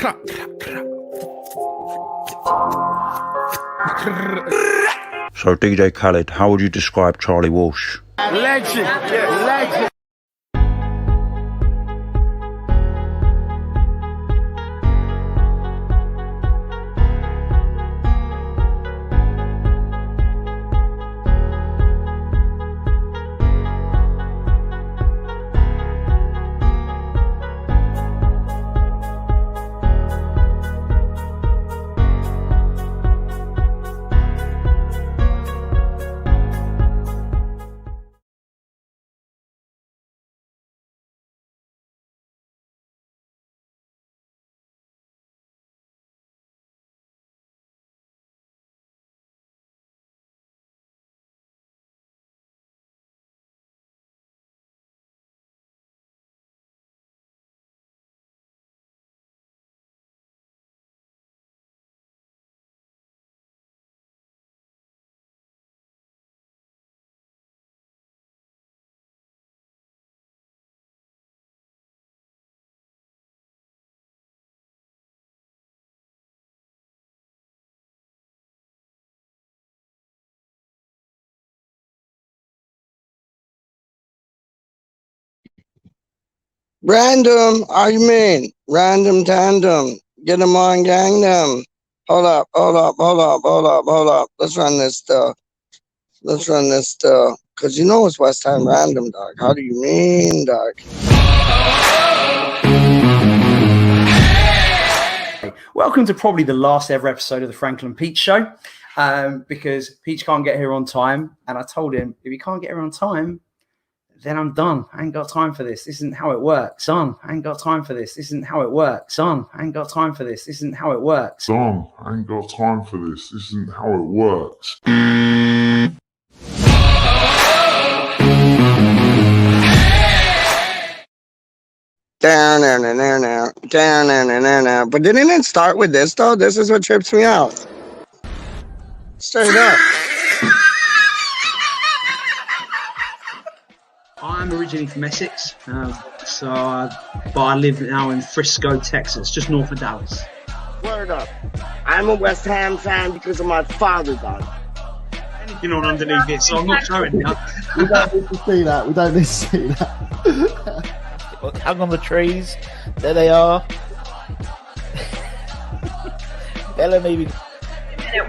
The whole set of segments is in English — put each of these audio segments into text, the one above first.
So DJ Khaled, how would you describe Charlie Walsh? Legend. Random argument, random tandem, get them on, gang them. Hold up. Let's run this still. Cause you know it's West Time Random, dog. How do you mean, dog? Welcome to probably the last ever episode of the Franklin Peach Show, because Peach can't get here on time, and I told him if he can't get here on time, then I'm done. I ain't got time for this. This isn't how it works. Son, I ain't got time for this. This isn't how it works. Son, I ain't got time for this. This isn't how it works. Son, I ain't got time for this. This isn't how it works. Down there. But didn't it start with this though? This is what trips me out. Straight up. I'm originally from Essex, but I live now in Frisco, Texas, just north of Dallas. Word up. I'm a West Ham fan because of my father, dog. Anything on underneath it, so I'm not showing you. We don't need to see that. Hang on the trees. There they are. Bella, maybe.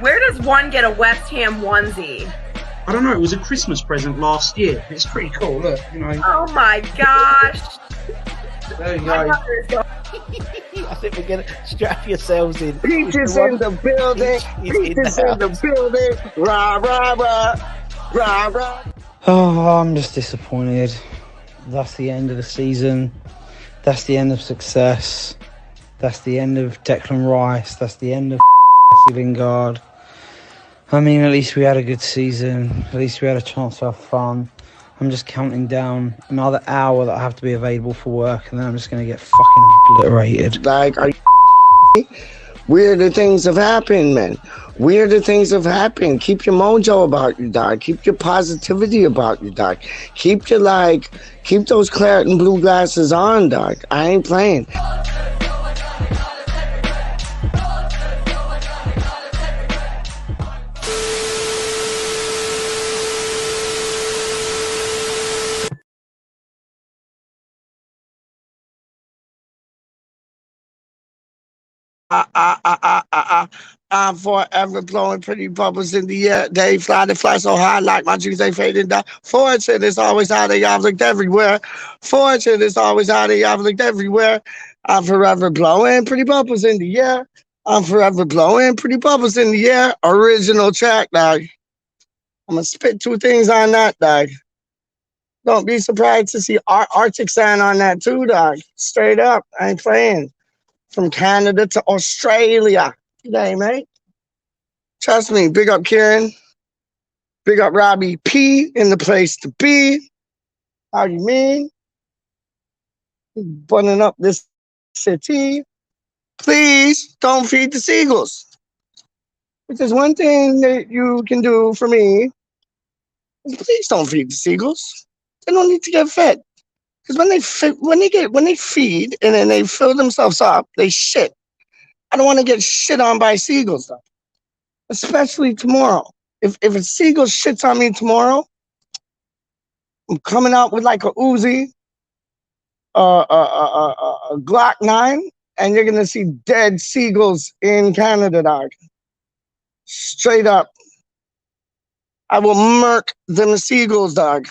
Where does one get a West Ham onesie? I don't know, it was a Christmas present last year. It's pretty cool, look, you know. Oh my gosh. There you go. I think we're going to strap yourselves in. Peaches in the building. Peaches in the building. Rah, rah, rah. Rah, rah. Oh, I'm just disappointed. That's the end of the season. That's the end of success. That's the end of Declan Rice. That's the end of Lingard. I mean, at least we had a good season. At least we had a chance to have fun. I'm just counting down another hour that I have to be available for work, and then I'm just going to get fucking obliterated. Like, are you weirder things have happened, man. Weirder things have happened. Keep your mojo about you, dog. Keep your positivity about you, dog. Keep those claret and blue glasses on, dog. I ain't playing. I'm forever blowing pretty bubbles in the air. They fly so high like my dreams, they fading down. Fortune is always how they have looked everywhere. Fortune is always how they have looked everywhere. I'm forever blowing pretty bubbles in the air. I'm forever blowing pretty bubbles in the air. Original track, dog. I'm going to spit two things on that, dog. Don't be surprised to see Arctic Sand on that too, dog. Straight up, I ain't playing. From Canada to Australia. G'day, mate. Trust me, big up Kieran. Big up Robbie P in the place to be. How you mean? Bunning up this city. Please don't feed the seagulls. If there's one thing that you can do for me, please don't feed the seagulls. They don't need to get fed. Because when they feed and then they fill themselves up, they shit. I don't want to get shit on by Seagulls, though. Especially tomorrow. If a Seagull shits on me tomorrow, I'm coming out with like a Uzi, a Glock 9, and you're going to see dead Seagulls in Canada, dog. Straight up. I will murk them Seagulls, dog.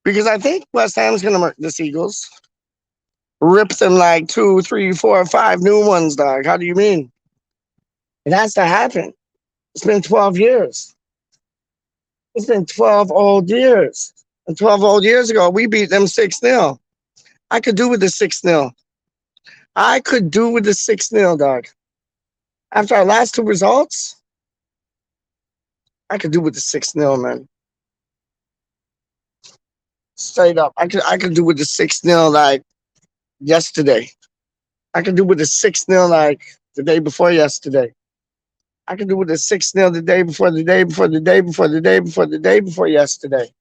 Because I think West Ham's going to murk the Seagulls. Rip them like 2, 3, 4, 5 new ones, dog. How do you mean? It has to happen. It's been 12 years. It's been 12 old years. And 12 old years ago, we beat them 6-0. I could do with the 6-0. I could do with the 6-0, dog. After our last two results, I could do with the 6-0, man. Straight up. I could do with the 6-0 like yesterday. I could do with the 6-0 like the day before yesterday. I could do with the 6-0 the day before, the day before, the day before, the day before, the day before yesterday.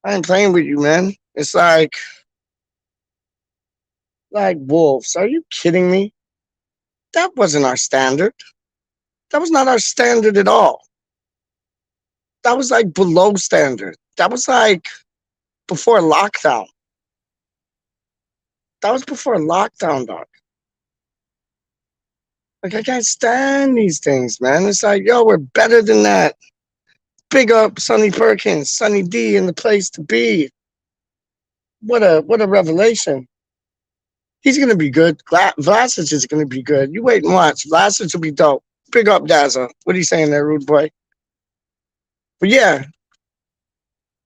I ain't playing with you, man. It's like Wolves. Are you kidding me? That wasn't our standard. That was not our standard at all. That was like below standard. That was like before lockdown. That was before lockdown, dog. Like, I can't stand these things, man. It's like, yo, we're better than that. Big up Sonny Perkins, Sonny D in the place to be. What a revelation. He's going to be good. Vlasic is going to be good. You wait and watch. Vlasic will be dope. Big up Dazzle. What are you saying there, rude boy? But yeah,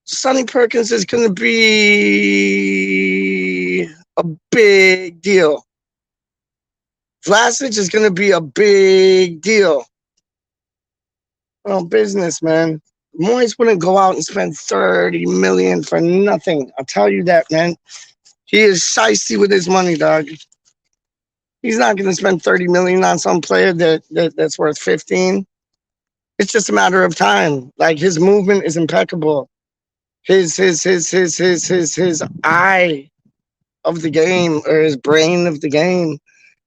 Sonny Perkins is going to be a big deal. Vlasic is going to be a big deal. Well, business, man. Moyes wouldn't go out and spend $30 million for nothing. I'll tell you that, man. He is shicey with his money, dog. He's not going to spend $30 million on some player that's worth 15. It's just a matter of time. Like, his movement is impeccable. His eye of the game, or his brain of the game,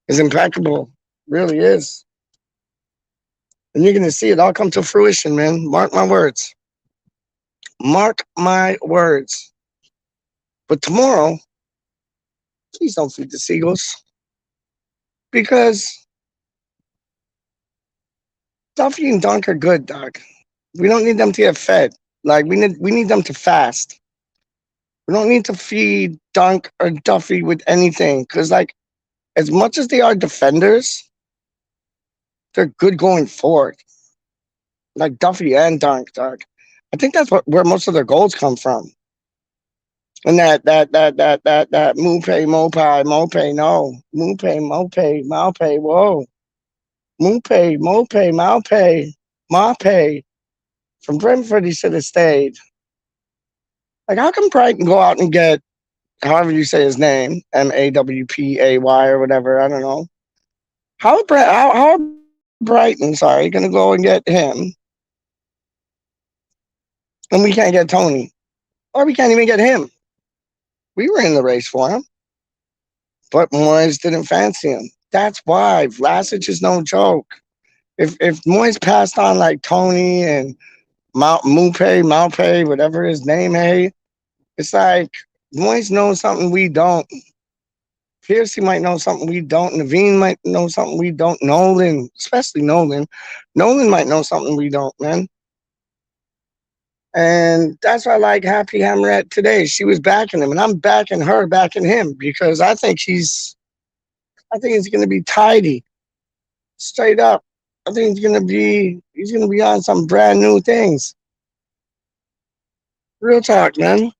is impeccable. Really is. And you're going to see it all come to fruition, man. Mark my words. Mark my words. But tomorrow, please don't feed the Seagulls. Because Duffy and Dunk are good, dog. We don't need them to get fed. Like, we need them to fast. We don't need to feed Dunk or Duffy with anything. Because, like, as much as they are defenders, they're good going forward. Like Duffy and Dunk, dog. I think that's where most of their goals come from. And that Mupe, no. Mupe, Maupe, whoa. Mupe, Maupe. From Brentford, he should have stayed. Like, how come Brighton go out and get, however you say his name, Mawpay or whatever, I don't know. How are Brighton, going to go and get him? And we can't get Tony. Or we can't even get him. We were in the race for him. But Moyes didn't fancy him. That's why. Vlasic is no joke. If Moyes passed on like Tony and Maupe, whatever his name is, it's like Moyes knows something we don't. Piercy might know something we don't. Naveen might know something we don't. Nolan, especially Nolan. Nolan might know something we don't, man. And that's why I like Happy Hammerette today. She was backing him, and I'm backing her, backing him, because I think he's going to be tidy, straight up. I think he's going to be on some brand new things. Real talk, man.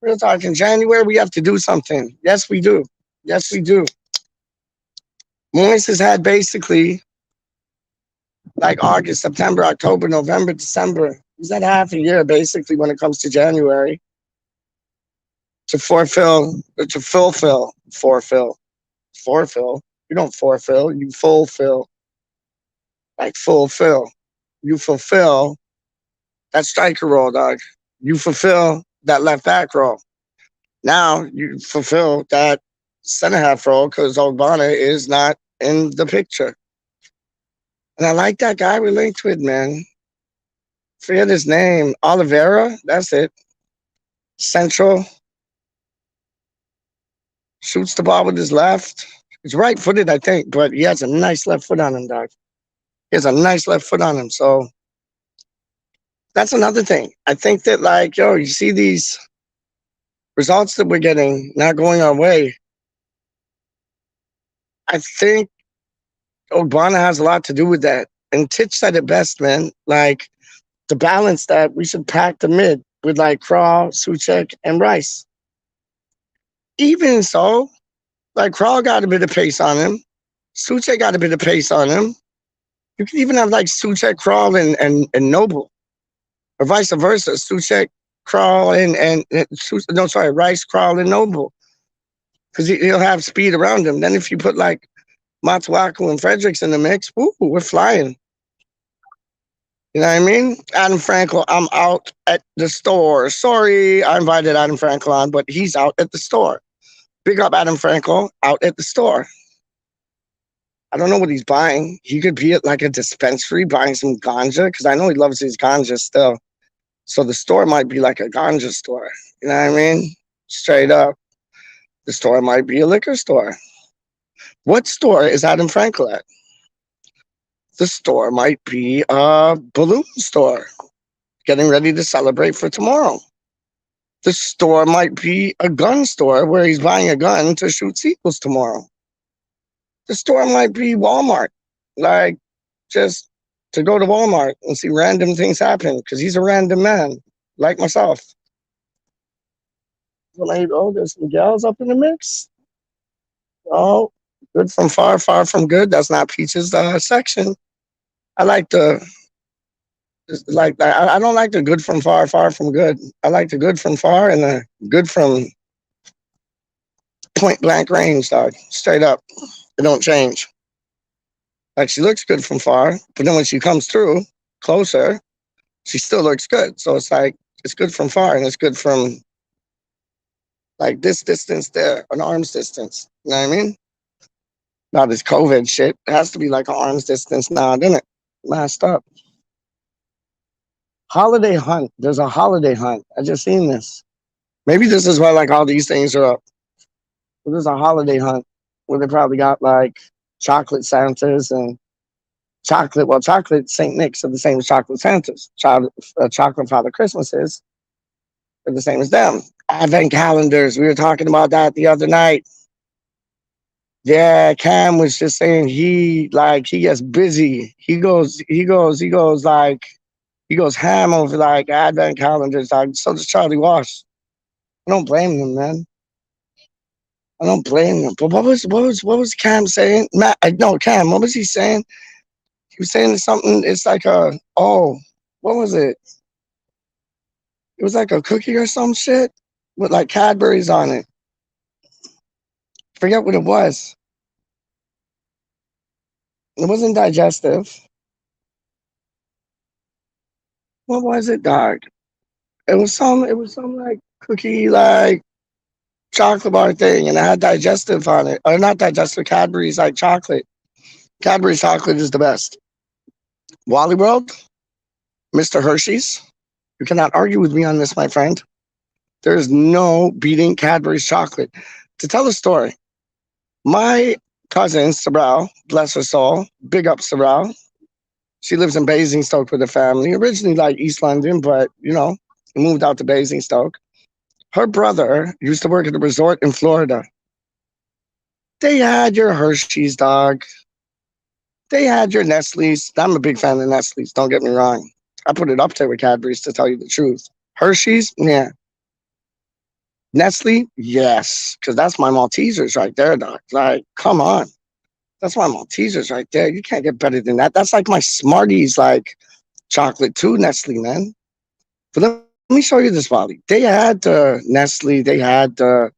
Real talk. In January, we have to do something. Yes, we do. Yes, we do. Moyes has had basically like August, September, October, November, December. He's had half a year basically when it comes to January to fulfill. You don't fulfill, you fulfill. Like fulfill. You fulfill that striker role, dog. You fulfill that left back role. Now you fulfill that center half role because Ogbonna is not in the picture. And I like that guy we linked with, man. Forget his name. Oliveira, that's it. Central. Shoots the ball with his left. He's right-footed, I think, but he has a nice left foot on him, dog. He has a nice left foot on him. So that's another thing. I think that, like, yo, you see these results that we're getting not going our way. I think Ogbonna has a lot to do with that. And Titch said it best, man. Like, to balance that, we should pack the mid with, like, Crawl, Suchek, and Rice. Even so, like, Crawl got a bit of pace on him. Suchek got a bit of pace on him. You could even have, like, Suchek, Crawl, and Noble. Or vice versa. Suchek, Crawl, Rice, Crawl, and Noble. Because he'll have speed around him. Then if you put, like, Matuaku and Fredericks in the mix, woo, we're flying. You know what I mean? Adam Frankel, I'm out at the store. Sorry, I invited Adam Frankel on, but he's out at the store. Big up Adam Frankel, out at the store. I don't know what he's buying. He could be at like a dispensary buying some ganja, because I know he loves his ganja still. So the store might be like a ganja store. You know what I mean? Straight up. The store might be a liquor store. What store is Adam Frankel at? The store might be a balloon store, getting ready to celebrate for tomorrow. The store might be a gun store where he's buying a gun to shoot Seagulls tomorrow. The store might be Walmart, like just to go to Walmart and see random things happen because he's a random man, like myself. There's some gals up in the mix. Oh, good from far, far from good. That's not Peach's section. I like the I don't like the good from far, far from good. I like the good from far and the good from point blank range, dog. Straight up. It don't change. Like, she looks good from far, but then when she comes through closer, she still looks good. So it's like, it's good from far and it's good from like this distance there, an arm's distance. You know what I mean? Now this COVID shit, it has to be like an arm's distance now, doesn't it? Last up. Holiday hunt. There's a holiday hunt. I just seen this. Maybe this is why like all these things are up. But there's a holiday hunt where they probably got like chocolate Santas and chocolate St. Nick's are the same as chocolate Santas. Chocolate Father Christmases are the same as them. Advent calendars. We were talking about that the other night. Yeah, Cam was just saying he gets busy. He goes ham over like Advent calendars. Like, so does Charlie Wash. I don't blame him, man. I don't blame him. But what was Cam saying? Cam, what was he saying? He was saying something, it's like what was it? It was like a cookie or some shit with like Cadbury's on it. Forget what it was. It wasn't digestive. What was it, dog? It was some like cookie, like chocolate bar thing, and it had digestive on it. Or not digestive, Cadbury's like chocolate. Cadbury's chocolate is the best. Wally World, Mr. Hershey's. You cannot argue with me on this, my friend. There is no beating Cadbury's chocolate. To tell a story, my cousin, Sabral, bless her soul, big up Sabral. She lives in Basingstoke with her family, originally like East London, but, moved out to Basingstoke. Her brother used to work at a resort in Florida. They had your Hershey's, dog. They had your Nestle's. I'm a big fan of Nestle's, don't get me wrong. I put it up there with Cadbury's to tell you the truth. Hershey's, yeah. Nestle, yes, because that's my Maltesers right there, dog. Like, come on. That's my Maltesers right there. You can't get better than that. That's like my Smarties, like chocolate too, Nestle, man. But let me show you this, Wally. They had the Nestle. They had the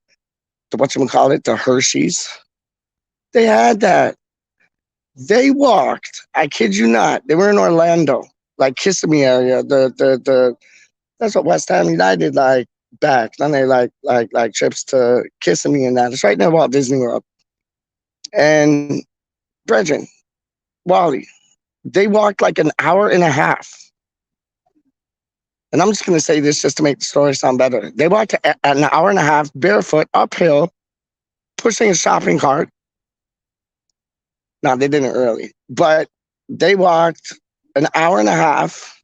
whatchamacallit, the Hershey's. They had that. They walked, I kid you not, they were in Orlando, like Kissimmee area. That's what West Ham United, like, back. Then they like trips to Kissimmee and that. It's right near Walt Disney World. And brethren, Wally, they walked like an hour and a half. And I'm just going to say this just to make the story sound better. They walked an hour and a half barefoot uphill, pushing a shopping cart. No, they didn't early, but they walked an hour and a half.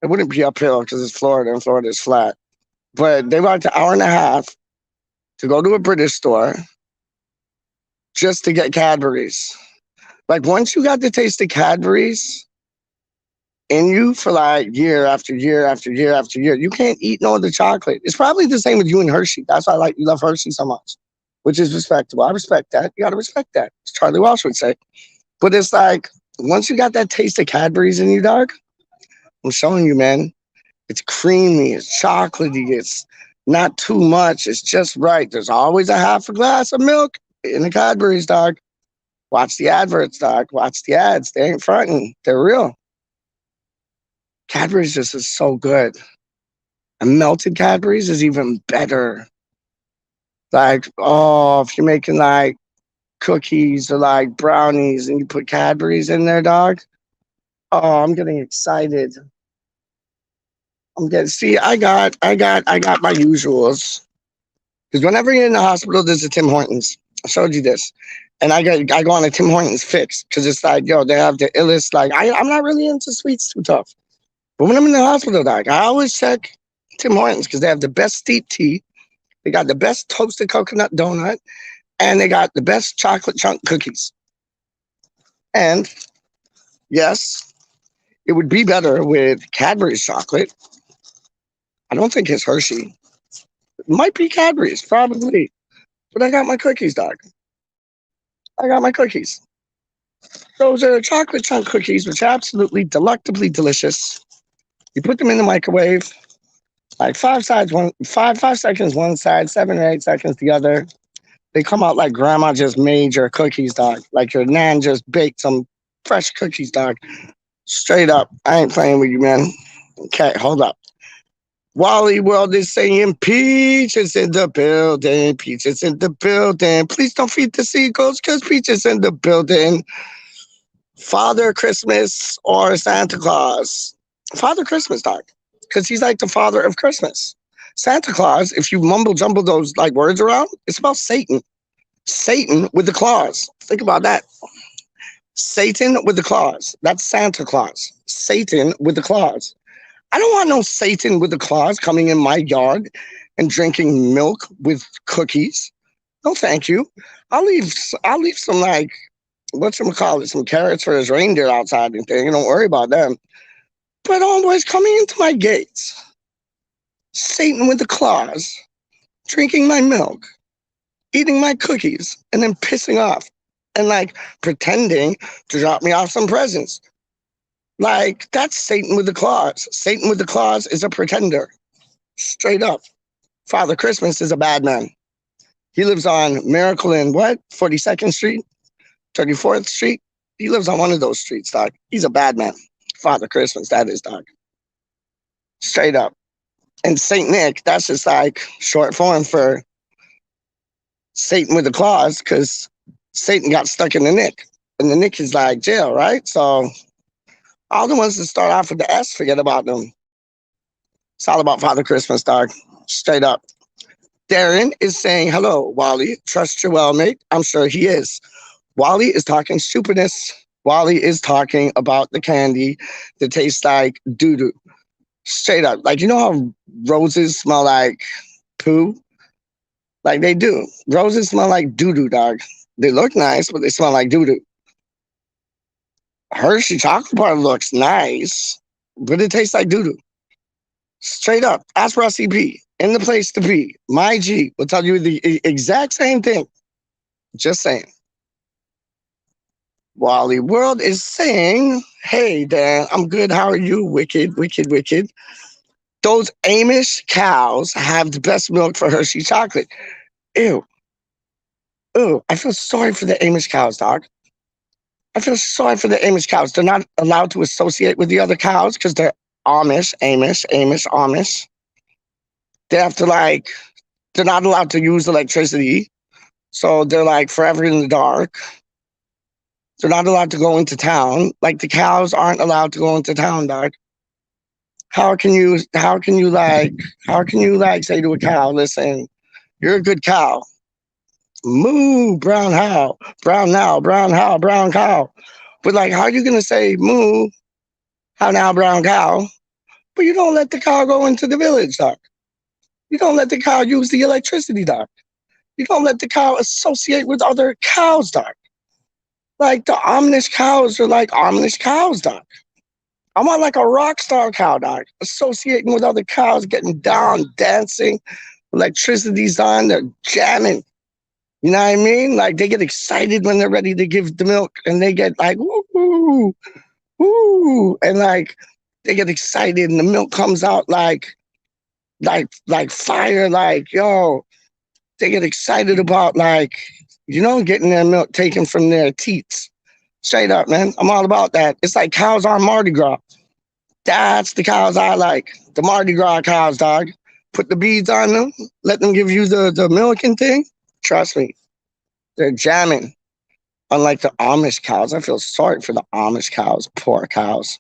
It wouldn't be uphill because it's Florida and Florida is flat. But they walked an hour and a half to go to a British store just to get Cadbury's. Like once you got the taste of Cadbury's in you for like year after year after year after year, you can't eat no other chocolate. It's probably the same with you and Hershey. That's why you love Hershey so much, which is respectable. I respect that. You got to respect that. As Charlie Walsh would say. But it's like once you got that taste of Cadbury's in you, dog, I'm showing you, man. It's creamy. It's chocolatey. It's not too much. It's just right. There's always a half a glass of milk in the Cadbury's, dog. Watch the adverts, dog. Watch the ads. They ain't fronting. They're real. Cadbury's just is so good. And melted Cadbury's is even better. Like, oh, if you're making like cookies or like brownies and you put Cadbury's in there, dog. Oh, I'm getting excited. I got my usuals. Because whenever you're in the hospital, there's a Tim Hortons. I showed you this. And I go on a Tim Hortons fix. Because it's like, yo, they have the illest, like, I'm not really into sweets too tough. But when I'm in the hospital, dog, I always check Tim Hortons because they have the best steep tea. They got the best toasted coconut donut. And they got the best chocolate chunk cookies. And yes, it would be better with Cadbury's chocolate. I don't think it's Hershey. It might be Cadbury's, probably. But I got my cookies, dog. I got my cookies. Those are chocolate chunk cookies, which are absolutely delectably delicious. You put them in the microwave, like 5 seconds one side, 7 or 8 seconds the other. They come out like grandma just made your cookies, dog. Like your nan just baked some fresh cookies, dog. Straight up. I ain't playing with you, man. Okay, hold up. Wally World is saying Peach is in the building. Peach is in the building. Please don't feed the seagulls because Peach is in the building. Father Christmas or Santa Claus? Father Christmas, dog. Because he's like the father of Christmas. Santa Claus, if you mumble jumble those like words around, it's about Satan. Satan with the claws. Think about that. Satan with the claws. That's Santa Claus. Satan with the claws. I don't want no Satan with the claws coming in my yard and drinking milk with cookies. No, thank you. I'll leave some like whatchamacallit, some carrots for his reindeer outside and thing. Don't worry about them. But homeboys coming into my gates. Satan with the claws, drinking my milk, eating my cookies, and then pissing off and like pretending to drop me off some presents. Like, that's Satan with the claws. Satan with the claws is a pretender. Straight up. Father Christmas is a bad man. He lives on Miracle in what? 42nd Street? 34th Street? He lives on one of those streets, dog. He's a bad man. Father Christmas, that is, dog. Straight up. And Saint Nick, that's just like short form for Satan with the claws, because Satan got stuck in the nick. And the nick is like jail, right? So all the ones that start off with the S, forget about them. It's all about Father Christmas, dog. Straight up. Darren is saying, hello, Wally. Trust your well, mate. I'm sure he is. Wally is talking stupidness. Wally is talking about the candy that tastes like doo-doo. Straight up. Like, you know how roses smell like poo? Like, they do. Roses smell like doo-doo, dog. They look nice, but they smell like doo-doo. Hershey chocolate bar looks nice, but it tastes like doo-doo. Straight up. Ask Rusty B. In the place to be. My G will tell you the exact same thing. Just saying. Wally World is saying, hey, Dan, I'm good. How are you? Wicked, wicked, wicked. Those Amish cows have the best milk for Hershey chocolate. Ew. Ew. I feel sorry for the Amish cows, dog. I feel sorry for the Amish cows. They're not allowed to associate with the other cows because they're Amish, Amish. They have to like, they're not allowed to use electricity. So they're like forever in the dark. They're not allowed to go into town. Like the cows aren't allowed to go into town, dog. How can you like say to a cow, listen, you're a good cow. Moo, brown how, brown now, brown how, brown cow. But like, how are you gonna say moo, how now, brown cow? But you don't let the cow go into the village, dog. You don't let the cow use the electricity, dog. You don't let the cow associate with other cows, dog. Like the Amish cows are like Amish cows, dog. I want like a rock star cow, dog. Associating with other cows, getting down, dancing, electricity's on, they're jamming. You know what I mean? Like they get excited when they're ready to give the milk, and they get like woo, woo, and like they get excited, and the milk comes out like fire, like yo. They get excited about like, getting their milk taken from their teats. Straight up, man. I'm all about that. It's like cows on Mardi Gras. That's the cows I like. The Mardi Gras cows, dog. Put the beads on them. Let them give you the milk and thing. Trust me. They're jamming. Unlike the Amish cows. I feel sorry for the Amish cows. Poor cows.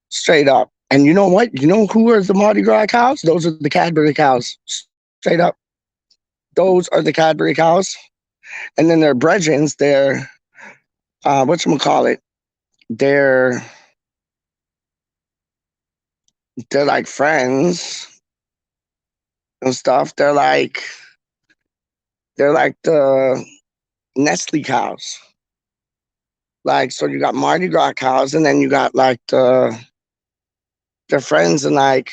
Straight up. And you know what? You know who are the Mardi Gras cows? Those are the Cadbury cows. Straight up. Those are the Cadbury cows. And then their brethrens, they're, whatchamacallit? They're like friends and stuff. They're like the Nestle cows. Like, so you got Mardi Gras cows, and then you got like their friends and like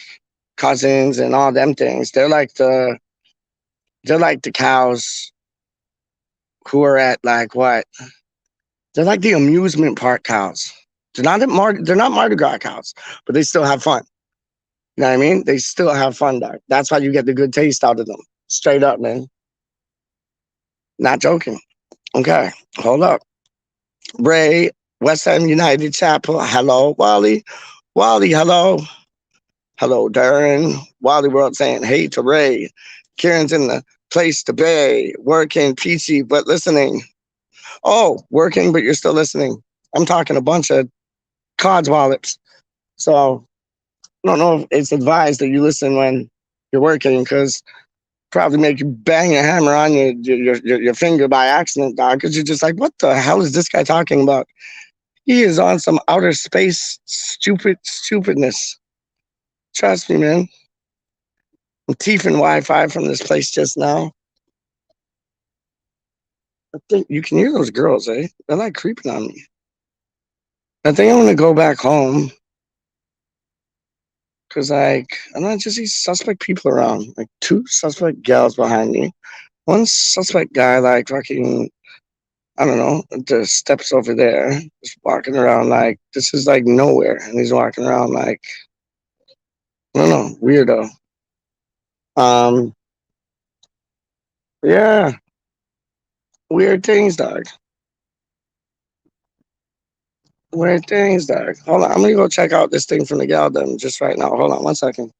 cousins and all them things. They're like the cows who are at like what? They're like the amusement park cows. They're not Mardi Gras cows, but they still have fun. You know what I mean? They still have fun, dog. That's how you get the good taste out of them. Straight up, man. Not joking. Okay, hold up. Ray, West Ham United Chapel. Hello, Wally. Wally, hello. Hello, Darren. Wally World saying hey to Ray. Kieran's in the place to be. Working, peachy, but listening. Oh, working, but you're still listening. I'm talking a bunch of codswallops. So I don't know if it's advised that you listen when you're working, because probably make you bang a hammer on your finger by accident, dog, because you're just like, what the hell is this guy talking about? He is on some outer space stupidness. Trust me, man. I'm teething Wi-Fi from this place just now. I think you can hear those girls, eh? They're like creeping on me. I think I'm gonna go back home. Cause like I'm not just these suspect people around. Like 2 suspect gals behind me. 1 suspect guy like fucking, I don't know, the steps over there, just walking around like this is like nowhere. And he's walking around like, I don't know, weirdo. Yeah. Weird things, dog. Weird things, dog. Hold on, I'm gonna go check out this thing from the gal then just right now. Hold on 1 second.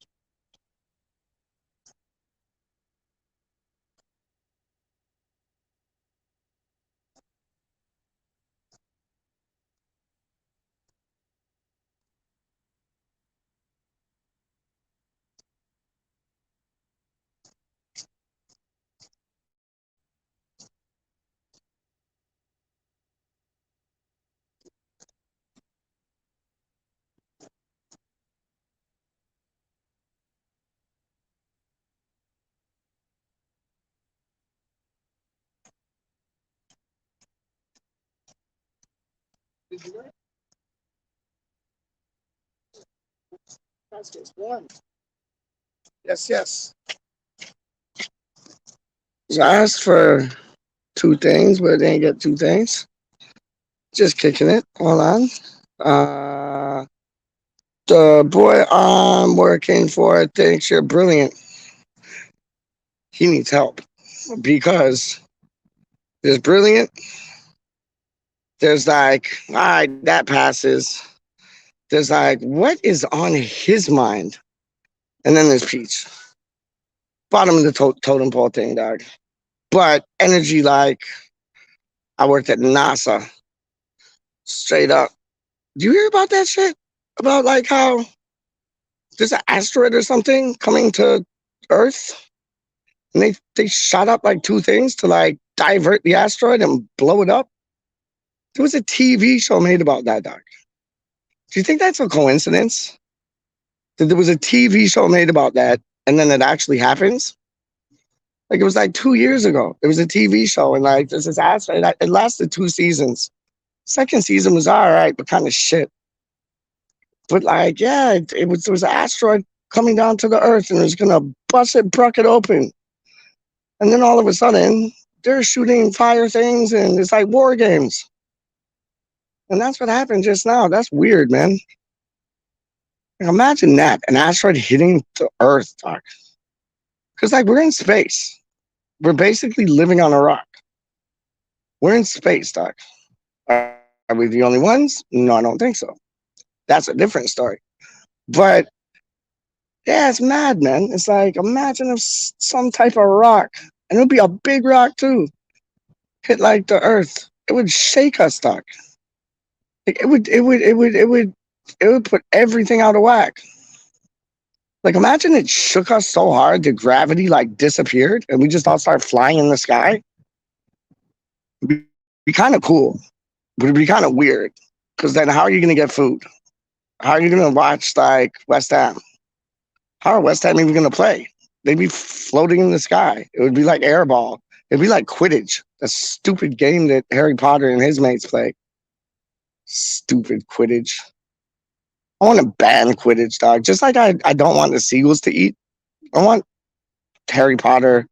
That's just one. Yes. So I asked for 2 things, but I didn't get 2 things. Just kicking it. Hold on. The boy I'm working for thinks you're brilliant. He needs help because there's brilliant. There's like, all right, that passes. There's like, what is on his mind? And then there's Peach. bottom of the totem pole thing, dog. But energy, like, I worked at NASA. Straight up. Do you hear about that shit? About like how there's an asteroid or something coming to Earth? And they shot up like two things to like divert the asteroid and blow it up. There was a TV show made about that, dog. Do you think that's a coincidence? That there was a TV show made about that and then it actually happens? Like it was like 2 years ago. There was a TV show and like there's this asteroid. It lasted 2 seasons. Second season was all right, but kind of shit. But like, yeah, there was an asteroid coming down to the Earth and it was gonna bruck it open. And then all of a sudden, they're shooting fire things and it's like war games. And that's what happened just now. That's weird, man. Like, imagine that, an asteroid hitting the Earth, dog. Because like we're in space. We're basically living on a rock. We're in space, dog. Are we the only ones? No, I don't think so. That's a different story. But yeah, it's mad, man. It's like, imagine if some type of rock, and it would be a big rock too, hit like the Earth. It would shake us, dog. Like, it would put everything out of whack. Like, imagine it shook us so hard that gravity like disappeared and we just all start flying in the sky. It'd be kind of cool, but it'd be kind of weird. Because then how are you going to get food? How are you going to watch like West Ham? How are West Ham even going to play? They'd be floating in the sky. It would be like airball. It'd be like Quidditch, a stupid game that Harry Potter and his mates play. Stupid Quidditch. I want to ban Quidditch, dog. Just like I don't want the Seagulls to eat. I want Harry Potter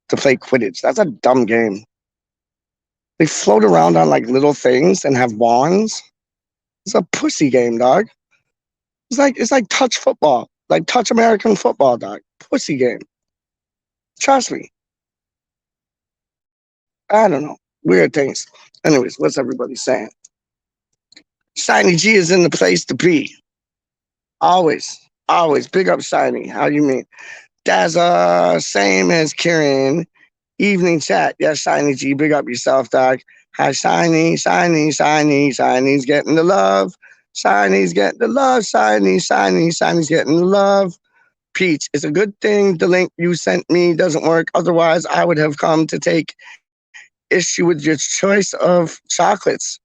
to play Quidditch. That's a dumb game. They float around on like little things and have wands. It's a pussy game, dog. It's like touch football. Like touch American football, dog. Pussy game. Trust me. I don't know. Weird things. Anyways, what's everybody saying? Shiny G is in the place to be. Always. Always. Big up Shiny. How you mean? That's same as Kieran. Evening chat. Yes, Shiny G. Big up yourself, dog. Hi, Shiny, Shiny, Shiny. Shiny's getting the love. Shiny's getting the love. Shiny, Shiny, Shiny's getting the love. Peach, it's a good thing the link you sent me doesn't work. Otherwise, I would have come to take issue with your choice of chocolates.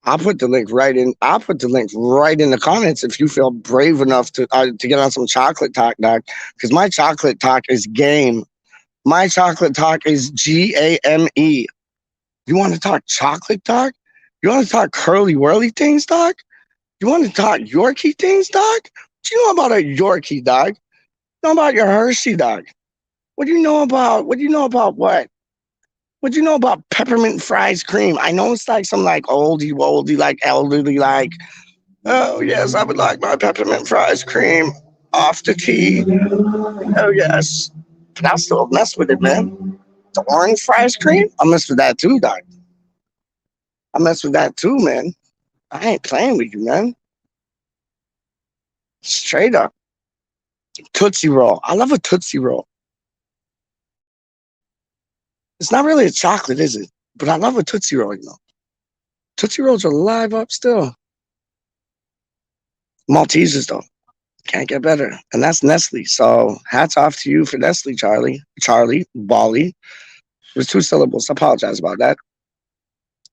I'll put the link right in. I'll put the link right in the comments if you feel brave enough to get on some chocolate talk, dog. Because my chocolate talk is game. My chocolate talk is GAME. You want to talk chocolate talk? You want to talk curly whirly things, dog? You want to talk Yorkie things, dog? What do you know about a Yorkie, dog? You know about your Hershey, dog? What do you know about? What do you know about what? What do you know about peppermint fries cream? I know it's like some like oldie, like elderly, like, oh yes, I would like my peppermint fries cream off the tea. Oh yes. But I'll still mess with it, man. The orange fries cream? I'll mess with that too, dog. I mess with that too, man. I ain't playing with you, man. Straight up. Tootsie Roll. I love a Tootsie Roll. It's not really a chocolate, is it? But I love a Tootsie Roll, you know. Tootsie Rolls are live up still. Maltesers, though. Can't get better. And that's Nestle. So hats off to you for Nestle, Charlie. Bali. It was 2 syllables. I apologize about that.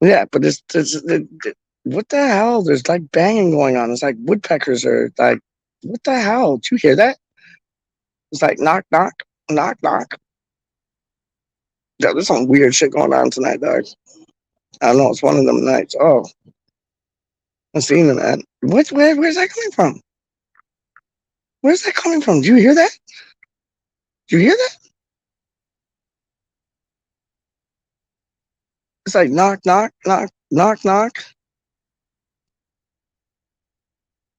Yeah, but what the hell? There's like banging going on. It's like woodpeckers are like, what the hell? Did you hear that? It's like knock, knock, knock, knock. Yeah, there's some weird shit going on tonight, dog. I don't know. It's one of them nights. Oh, I'm seeing them, man. Where's that coming from? Where's that coming from? Do you hear that? Do you hear that? It's like knock, knock, knock, knock, knock.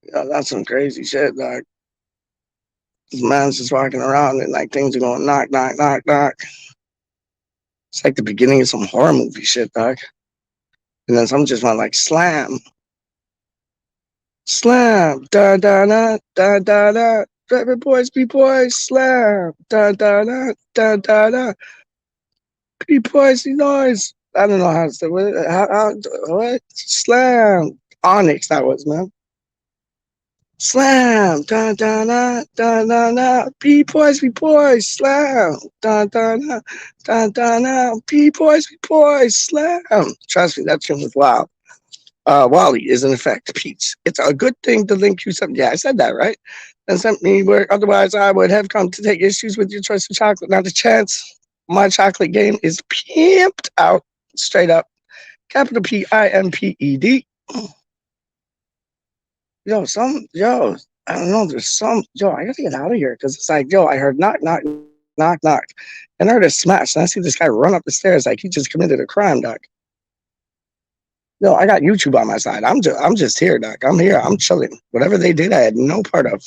Yeah, that's some crazy shit, dog. This man's just walking around and like things are going knock, knock, knock, knock. It's like the beginning of some horror movie shit, dog. And then some just went like slam. Slam. Da da da da da da. Baby boys, B-boys, slam. Da da da da da da. B-boys, noise. I don't know how to say what? Slam. Onyx, that was, man. Slam. Da da da da da da. B-boys, B-boys, slam. Da da da da da da. B-boys, B-boys, slam. Trust me, that tune was wild. Wally is in effect Peach. It's a good thing to link you something. Yeah, I said that, right? And sent me where otherwise I would have come to take issues with your choice of chocolate. Not a chance. My chocolate game is pimped out straight up. Capital Pimped. Yo, I don't know. There's some, I gotta get out of here because it's like, I heard knock, knock, knock, knock. And I heard a smash. And I see this guy run up the stairs like he just committed a crime, doc. No, I got YouTube on my side. I'm just here, doc. I'm here. I'm chilling. Whatever they did, I had no part of.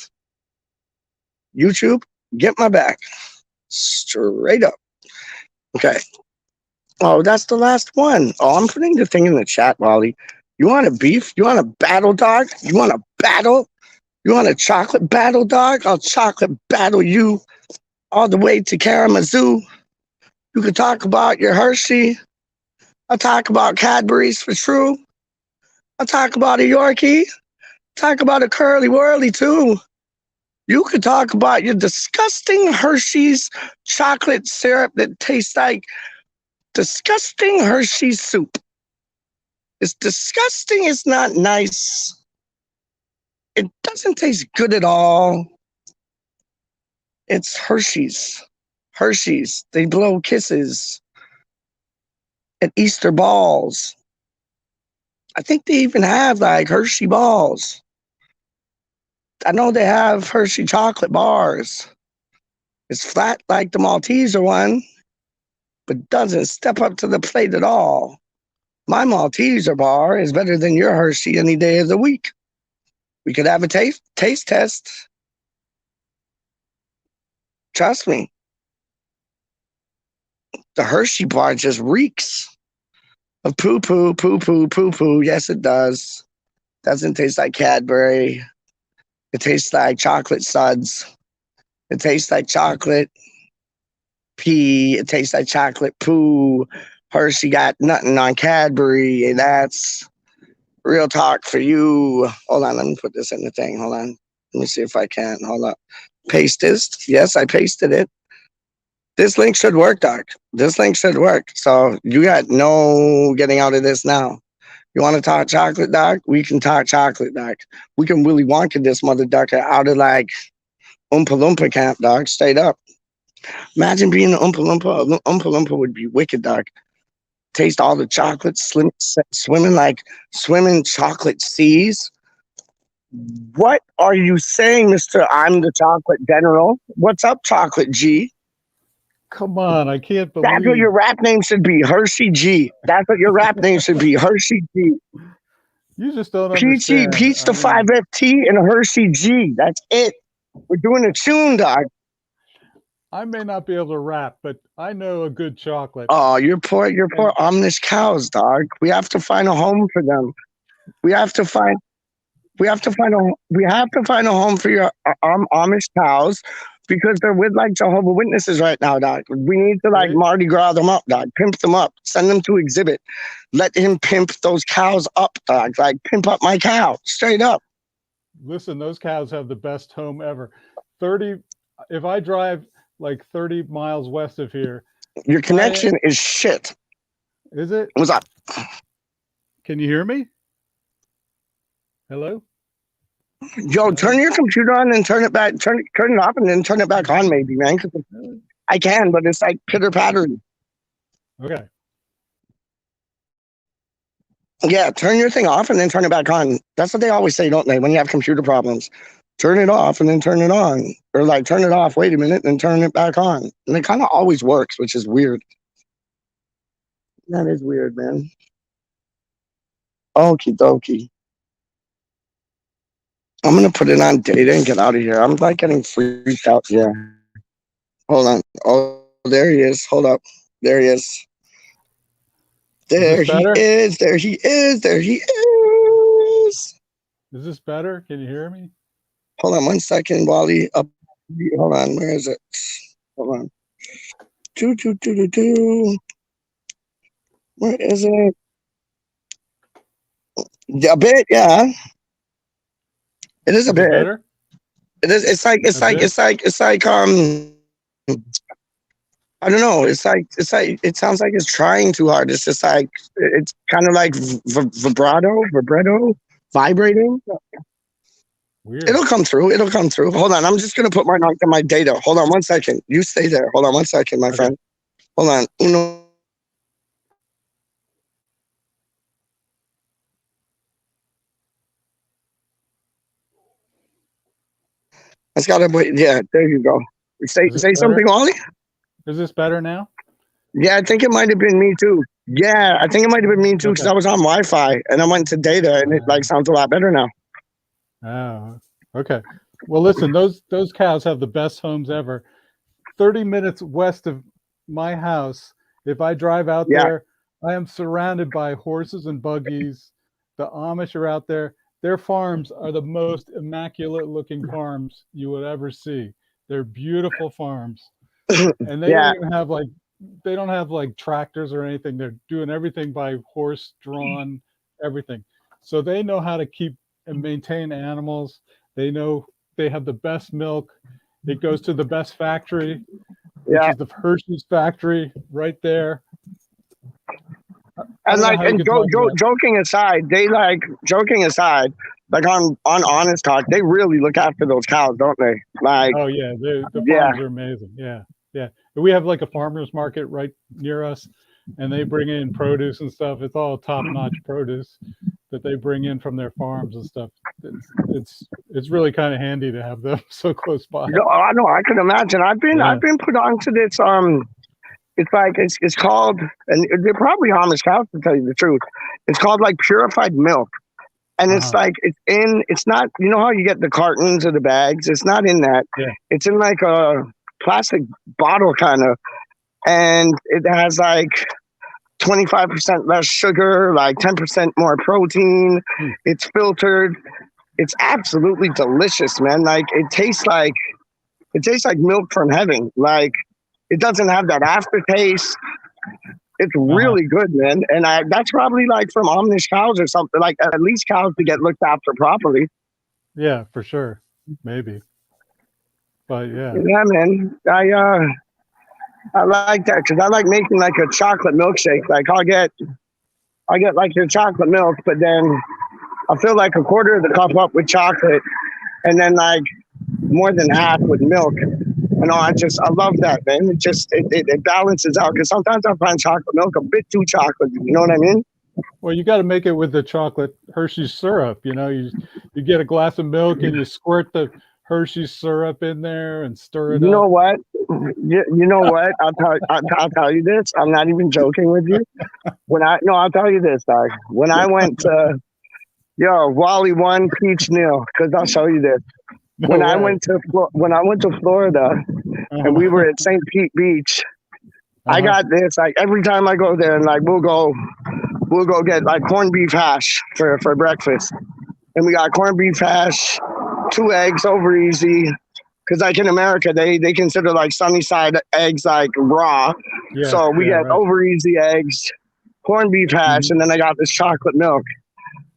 YouTube, get my back. Straight up. Okay. Oh, that's the last one. Oh, I'm putting the thing in the chat, Wally. You want a beef? You want a battle, dog? You want a battle? You want a chocolate battle, dog? I'll chocolate battle you all the way to Kalamazoo. You could talk about your Hershey. I'll talk about Cadbury's for true. I'll talk about a Yorkie. Talk about a Curly Whirly, too. You could talk about your disgusting Hershey's chocolate syrup that tastes like disgusting Hershey's soup. It's disgusting. It's not nice. It doesn't taste good at all. It's Hershey's. Hershey's. They blow kisses at Easter balls. I think they even have like Hershey balls. I know they have Hershey chocolate bars. It's flat like the Malteser one, but doesn't step up to the plate at all. My Malteser bar is better than your Hershey any day of the week. We could have a taste test. Trust me. The Hershey bar just reeks of poo-poo, poo-poo, poo-poo. Yes, it does. Doesn't taste like Cadbury. It tastes like chocolate suds. It tastes like chocolate pee. It tastes like chocolate poo. Hershey got nothing on Cadbury. And that's real talk for you. Hold on, let me put this in the thing. Hold on. Let me see if I can. Hold up. Paste this. Yes, I pasted it. This link should work, Doc. This link should work. So you got no getting out of this now. You want to talk chocolate, Doc? We can talk chocolate, Doc. We can Willy Wonka this mother ducker out of like Oompa Loompa camp, Doc. Straight up. Imagine being an Oompa Loompa. Oompa Loompa would be wicked, Doc. Taste all the chocolate, swimming chocolate seas. What are you saying, Mr. I'm the Chocolate General? What's up, Chocolate G? Come on, I can't believe. That's what your rap name should be, Hershey G. That's what your rap name should be, Hershey G. You just don't understand. Peach the 5FT and Hershey G. That's it. We're doing a tune, dog. I may not be able to rap, but I know a good chocolate. Oh, you're poor Amish cows, dog. We have to find a home for them. We have to find a home for your Amish cows because they're with like Jehovah Witnesses right now, dog. We need to like Mardi Gras them up, dog. Pimp them up. Send them to exhibit. Let him pimp those cows up, dog. Like pimp up my cow, straight up. Listen, those cows have the best home ever. If I drive like 30 miles west of here. Your connection is shit. Is it? What's up? Can you hear me? Hello? Yo, turn your computer on and turn it back. Turn it off and then turn it back on, maybe, man. I can, but it's like pitter pattering. Okay. Yeah, turn your thing off and then turn it back on. That's what they always say, don't they? When you have computer problems, turn it off and then turn it on, or like turn it off. Wait a minute, and turn it back on. And it kind of always works, which is weird. That is weird, man. Okie dokie. I'm gonna put it on data and get out of here. I'm like getting freaked out here. Hold on. Oh, there he is. Hold up. There he is. There he is. There he is. There he is. Is this better? Can you hear me? Hold on 1 second, Wally. Hold on, where is it? Hold on. Where is it? A bit, yeah. It is a bit. Better? It is. It's like I don't know. It's like it sounds like it's trying too hard. It's just like it's kind of like vibrato, vibrating. Weird. It'll come through. Hold on. I'm just gonna put my data. Hold on 1 second. You stay there. Hold on 1 second, my friend. Hold on. Uno. I just gotta wait. Yeah, there you go. Say something, Ollie. Is this better now? Yeah, I think it might have been me too. Yeah, I think it might have been me too because I was on Wi-Fi and I went to data and it like sounds a lot better now. Oh, okay. Well, listen, those cows have the best homes ever. 30 minutes west of my house, if I drive out there, I am surrounded by horses and buggies. The Amish are out there. Their farms are the most immaculate looking farms you would ever see. They're beautiful farms. And they don't even have they don't have like tractors or anything. They're doing everything by horse drawn, everything. So they know how to keep and maintain animals. They know they have the best milk. It goes to the best factory, which is the Hershey's factory right there. And joking aside, like on Honest Talk, they really look after those cows, don't they? Like, oh yeah, the farms are amazing. Yeah. We have like a farmers market right near us, and they bring in produce and stuff. It's all top-notch produce that they bring in from their farms and stuff. It's really kind of handy to have them so close by. No, I know. I can imagine. I've been put onto this. It's called, and they're probably Amish cows to tell you the truth. It's called like purified milk, and it's like it's not. You know how you get the cartons or the bags? It's not in that. Yeah. It's in like a plastic bottle kind of, and it has like 25% less sugar, like 10% more protein. It's filtered. It's absolutely delicious, man. Like it tastes like milk from heaven. Like it doesn't have that aftertaste. It's really good, man. And that's probably like from Amish cows or something. Like at least cows to get looked after properly. Yeah, for sure. Maybe. But yeah. Yeah, man. I like that because I like making like a chocolate milkshake. Like I'll get like your chocolate milk, but then I'll fill like a quarter of the cup up with chocolate, and then like more than half with milk. You know, I love that, man. It balances out because sometimes I find chocolate milk a bit too chocolate. You know what I mean? Well, you got to make it with the chocolate Hershey's syrup. You know, you get a glass of milk and you squirt the Hershey's syrup in there and stir it up. You know what? You know what? I'll tell you this. I'm not even joking with you. I'll tell you this, dog. When I went to Wally 1, Peach 0, because I'll show you this. When I went to Florida and we were at St. Pete Beach, I got this. Like every time I go there, and like we'll go get like corned beef hash for breakfast, and we got corned beef hash, 2 eggs over easy, because like in America they consider like sunny side eggs like raw, so we get over easy eggs, corned beef hash, and then I got this chocolate milk.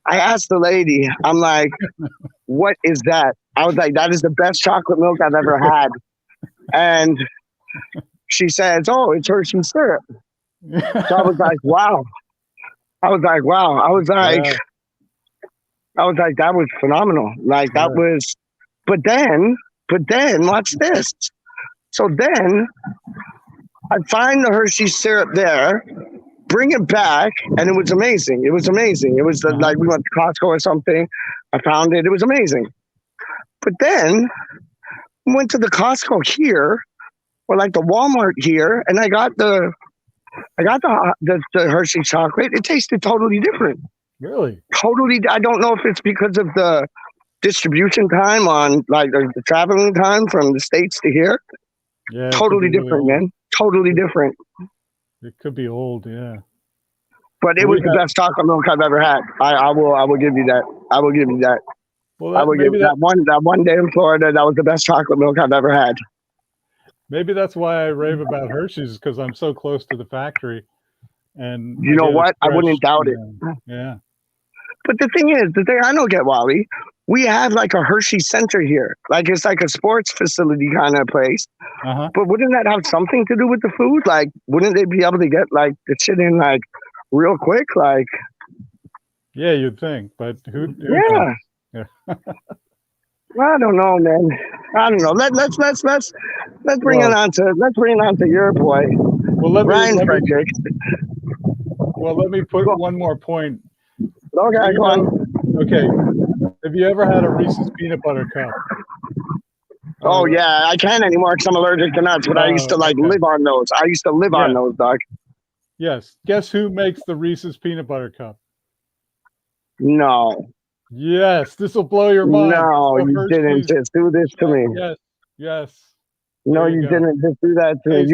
I asked the lady, I'm like, what is that? I was like, that is the best chocolate milk I've ever had. And she says, oh, it's Hershey's syrup. So I was like, wow. I was like, that was phenomenal. Like that was, but then watch this. So then I find the Hershey syrup there, bring it back, and it was amazing. It was like we went to Costco or something. I found it. It was amazing. But then we went to the Costco here, or like the Walmart here, and I got the Hershey chocolate. It tasted totally different. Really? Totally. I don't know if it's because of the distribution time on like the traveling time from the States to here. Yeah. Totally different, man. Totally different. It could be old, yeah. But it was the best chocolate milk I've ever had. I will give you that. I will give you that. Well, I would give maybe that one day in Florida. That was the best chocolate milk I've ever had. maybe that's why I rave about Hershey's, because I'm so close to the factory, and You I know get it what? I fresh. wouldn't doubt it. Yeah. But the thing I don't get, Wally, we have like a Hershey Center here. Like it's like a sports facility kind of place. Uh-huh. But wouldn't that have something to do with the food? Like, wouldn't they be able to get like the shit in like real quick? Like, Yeah, you'd think, but who yeah. knows? Yeah. I don't know, man. I don't know. Let's bring it on to your boy, Ryan Frederick. Let me put one more point. Okay, go on. Okay. Have you ever had a Reese's peanut butter cup? Oh yeah, I can't anymore because I'm allergic to nuts. But I used to live on those. I used to live on those, dog. Yes. Guess who makes the Reese's peanut butter cup? No. Yes. This will blow your mind. No, you didn't just do this to me. Yes. Yes. No, you didn't just do that to me.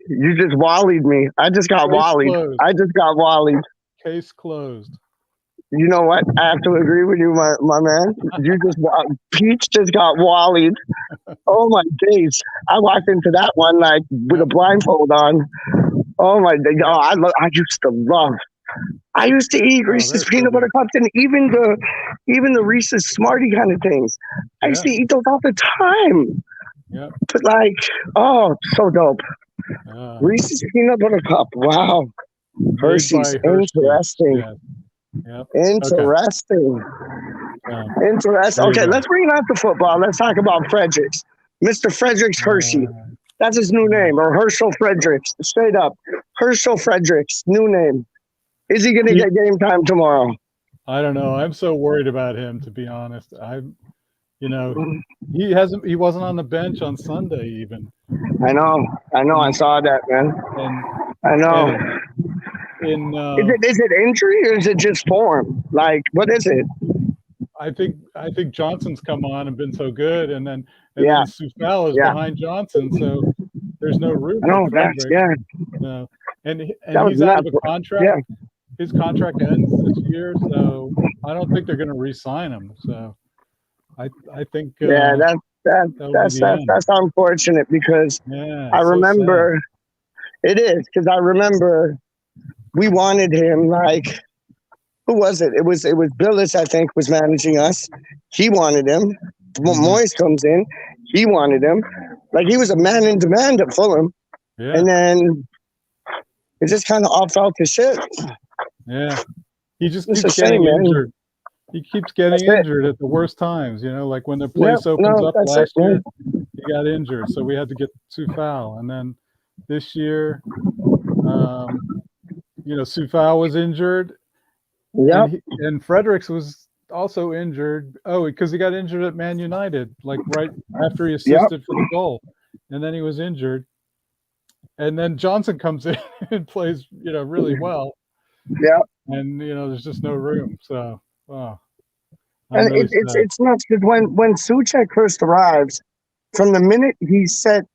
You just wallied me. I just got wallied. I just got wallied. Case closed. You know what? I have to agree with you, my man. Peach just got wallied. Oh my days! I walked into that one like with a blindfold on. Oh my day! Oh, I used to eat Reese's peanut butter cups and even the Reese's Smartie kind of things. I used to eat those all the time. Yeah. But like, oh, so dope. Reese's peanut butter cup. Wow. Hershey's. Interesting. Yeah. Yep. Interesting. Interesting. Okay, let's bring it on to football. Let's talk about Fredericks. Mr. Fredericks Hershey. That's his new name, or Herschel Fredericks. Straight up. Herschel Fredericks, new name. Is he going to get game time tomorrow? I don't know. I'm so worried about him, to be honest. He wasn't on the bench on Sunday even. I know. I saw that, man. I know. Is it injury or is it just form? Like, what is it? I think Johnson's come on and been so good, and then Sufal is behind Johnson, so there's no room. No, No, and he's out of a contract. Yeah. His contract ends this year, so I don't think they're going to re-sign him. So I think that's unfortunate because I remember it is because I remember we wanted him like. Who was it? It was Billis, I think, was managing us. He wanted him. Moyes comes in. He wanted him. Like, he was a man in demand at Fulham. Yeah. And then it just kind of all fell to shit. Yeah. He just keeps getting injured. He keeps getting injured at the worst times, like when the place opens up last year, he got injured. So we had to get Sufal. And then this year, Sufal was injured. Yeah, and Fredericks was also injured. Oh, because he got injured at Man United, like right after he assisted for the goal, and then he was injured. And then Johnson comes in and plays, really well. Yeah, and there's just no room. So, and really it's nuts because when Souček first arrives, from the minute he set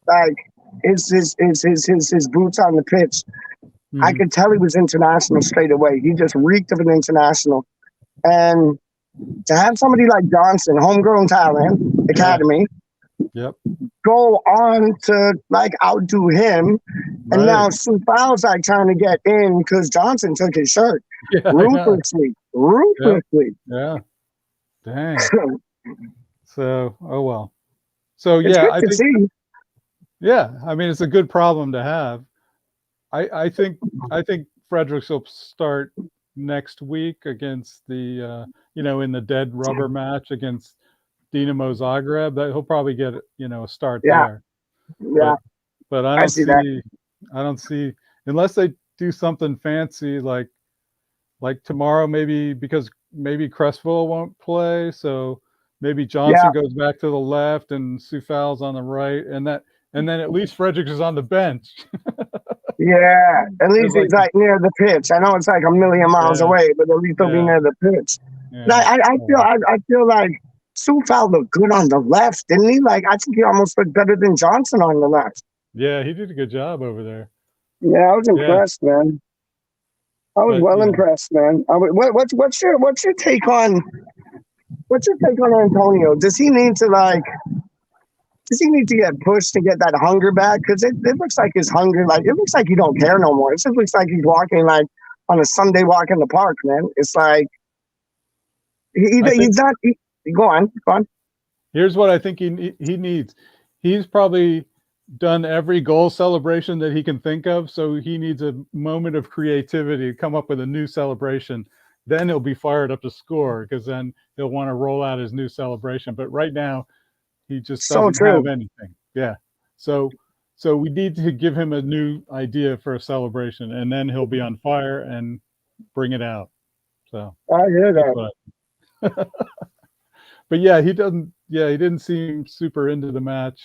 like his boots on the pitch. Mm-hmm. I could tell he was international straight away. He just reeked of an international. And to have somebody like Johnson, homegrown talent, academy, go on to like outdo him. Right. And now Sufal's like trying to get in because Johnson took his shirt ruthlessly. Yeah. Dang. So, oh well. So it's good to see. Yeah, I mean it's a good problem to have. I think Fredericks will start next week against the in the dead rubber match against Dinamo Zagreb. That he'll probably get a start there. Yeah, but I don't see unless they do something fancy like tomorrow because maybe Cresswell won't play, so maybe Johnson goes back to the left and Sufal's on the right, and then at least Fredericks is on the bench. Yeah, at least he's like near the pitch. I know it's like a million miles away, but at least he'll be near the pitch. Yeah. I feel like Sufal looked good on the left, didn't he? Like I think he almost looked better than Johnson on the left. Yeah, he did a good job over there. Yeah, I was impressed, man. I was impressed, man. What's your take on What's your take on Antonio? Does he need to get pushed to get that hunger back? Because it looks like his hunger, like it looks like he don't care no more. It just looks like he's walking like on a Sunday walk in the park, man. It's like he's not. Go on. Here's what I think he needs. He's probably done every goal celebration that he can think of, so he needs a moment of creativity to come up with a new celebration. Then he'll be fired up to score, because then he'll want to roll out his new celebration. But right now, he just doesn't have anything. Yeah. So we need to give him a new idea for a celebration, and then he'll be on fire and bring it out. So I hear that. But yeah, he doesn't. Yeah, he didn't seem super into the match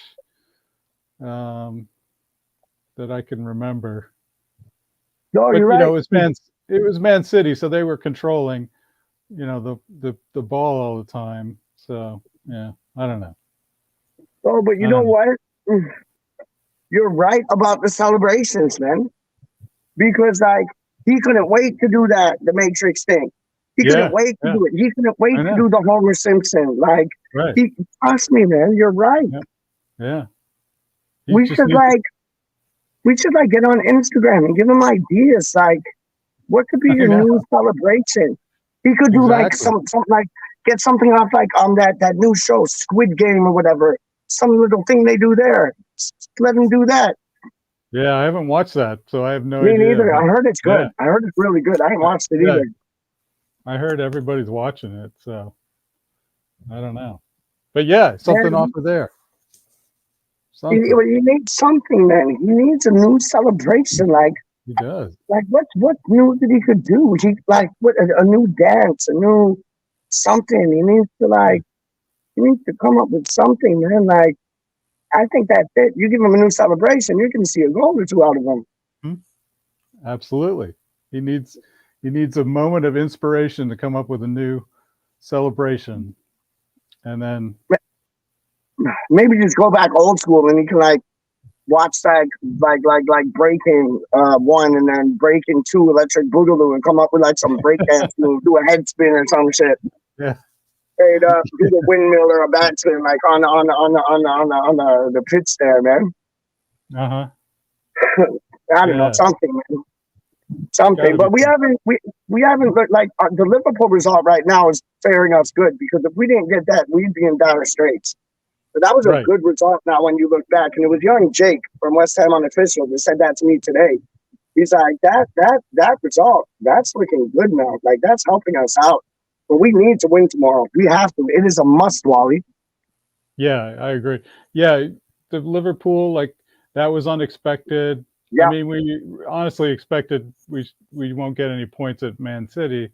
that I can remember. No, but, you're right. It was Man City, so they were controlling, the ball all the time. So yeah, I don't know. Oh, but you know what? You're right about the celebrations, man. Because like he couldn't wait to do that, the Matrix thing. He couldn't wait to do it. He couldn't wait to do the Homer Simpson. Like, trust me, man. You're right. Yeah. We should get on Instagram and give him ideas. Like, what could be your new celebration? He could do like something like get something off like that new show, Squid Game or whatever. Some little thing they do there. Let him do that. Yeah, I haven't watched that, so I have no idea. Me neither. I heard it's good. I heard it's really good. I haven't watched it either. I heard everybody's watching it, so I don't know. But yeah, something off of there. He needs something, man. He needs a new celebration. Like he does. Like what new that he could do? He a new dance, a new something. He needs to come up with something, man. Like I think that's it. You give him a new celebration, you're going to see a goal or two out of him. Mm-hmm. Absolutely. He needs a moment of inspiration to come up with a new celebration, and then maybe just go back old school, and he can watch like Breaking 1 and then Breaking 2 Electric Boogaloo and come up with like some breakdance move, do a head spin or some shit. Yeah. Straight up, do the windmill or a back spin like on the pitch there, man. Uh-huh. I don't know, something, man. Something. But we haven't looked like the Liverpool result right now is faring us good, because if we didn't get that, we'd be in dire straits. But that was a good result now when you look back. And it was young Jake from West Ham Unofficial that said that to me today. He's like, that result, that's looking good now. Like, that's helping us out. But we need to win tomorrow. We have to. It is a must, Wally. Yeah, I agree. Yeah, the Liverpool, like, that was unexpected. Yeah. I mean, we honestly expected we won't get any points at Man City,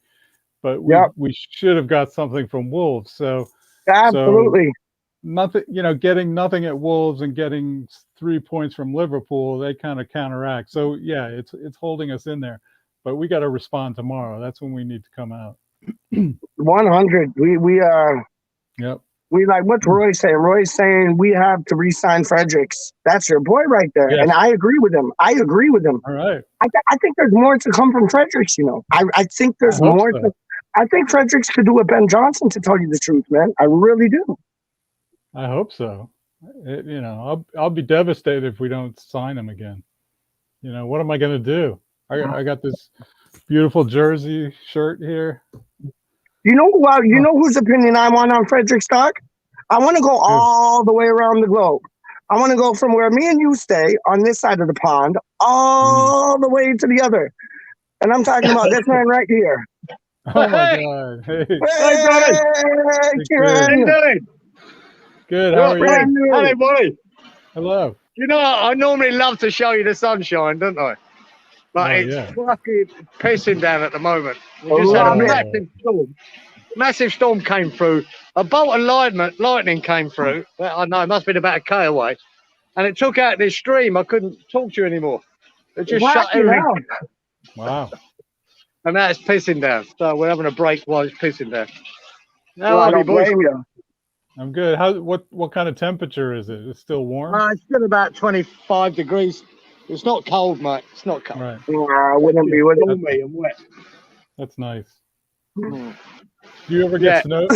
but we should have got something from Wolves. So absolutely. Nothing, getting nothing at Wolves and getting 3 points from Liverpool, they kind of counteract. So yeah, it's holding us in there, but we got to respond tomorrow. That's when we need to come out. 100. Yep. We like, what's Roy saying? Roy's saying we have to re-sign Fredericks. That's your boy right there. Yes. And I agree with him. All right. I think there's more to come from Fredericks, I think there's more. So. I think Fredericks could do a Ben Johnson, to tell you the truth, man. I really do. I hope so. I'll be devastated if we don't sign him again. What am I going to do? I got this beautiful jersey shirt here. You know whose opinion I want on Frederick Stock? I want to go all the way around the globe. I want to go from where me and you stay on this side of the pond all the way to the other. And I'm talking about this man right here. Oh, my God. Hey, Kieran. How you doing? Good. How are you? Hello, boy. Hello. I normally love to show you the sunshine, don't I? But it's fucking pissing down at the moment. We just had a massive storm. Massive storm came through. A bolt of lightning came through. I know, it must have been about a K away. And it took out this stream. I couldn't talk to you anymore. It just shut everything. Wow. And now it's pissing down. So we're having a break while it's pissing down. How are you, boys? I'm good. What kind of temperature is it? It's still warm? It's still about 25 degrees. It's not cold, mate. It's not cold. Right. Wouldn't be with me and wet. That's nice. Do you ever get snow?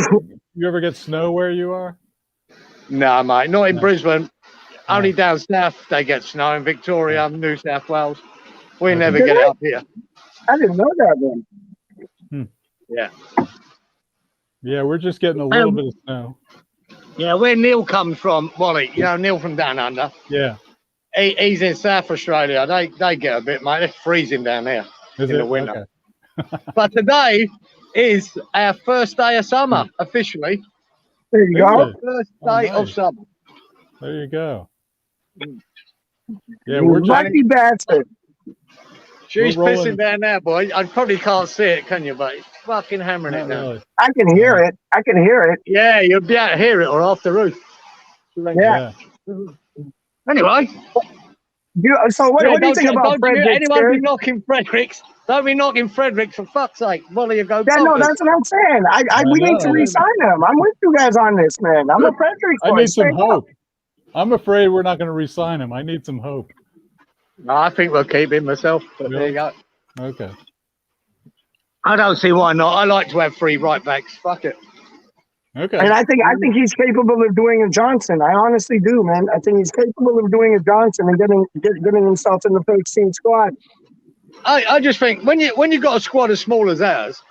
You ever get snow where you are? No, mate, not in Brisbane. Only down south they get snow in Victoria, New South Wales. We never get it up here. I didn't know that then. Yeah. Yeah, we're just getting a little bit of snow. Yeah, where Neil comes from, Wally, you know, Neil from down under. Yeah. He's in South Australia. They get a bit, mate. It's freezing down there in the winter. Okay. But today is our first day of summer, officially. There you go. First day of summer. There you go. Yeah, we're lucky bastard. She's pissing down there, boy. I probably can't see it, can you? But it's fucking hammering it down. Really. I can hear it. I can hear it. Yeah, you'll be able to hear it or off the roof. Yeah. Anyway. So what do you think about Fredericks? Anyone be knocking Fredericks? Don't be knocking Fredericks, for fuck's sake. Wally, you go. Yeah, no, that's what I'm saying. We need to re-sign him. I'm with you guys on this, man. I'm a Fredericks boy. I need some hope. I'm afraid we're not going to re-sign him. I need some hope. No, I think we'll keep him myself. But there you go. Okay. I don't see why not. I like to have 3 right backs. Fuck it. Okay. And I think he's capable of doing a Johnson. I honestly do, man. I think he's capable of doing a Johnson and getting himself in the first team squad. I just think when you got a squad as small as ours,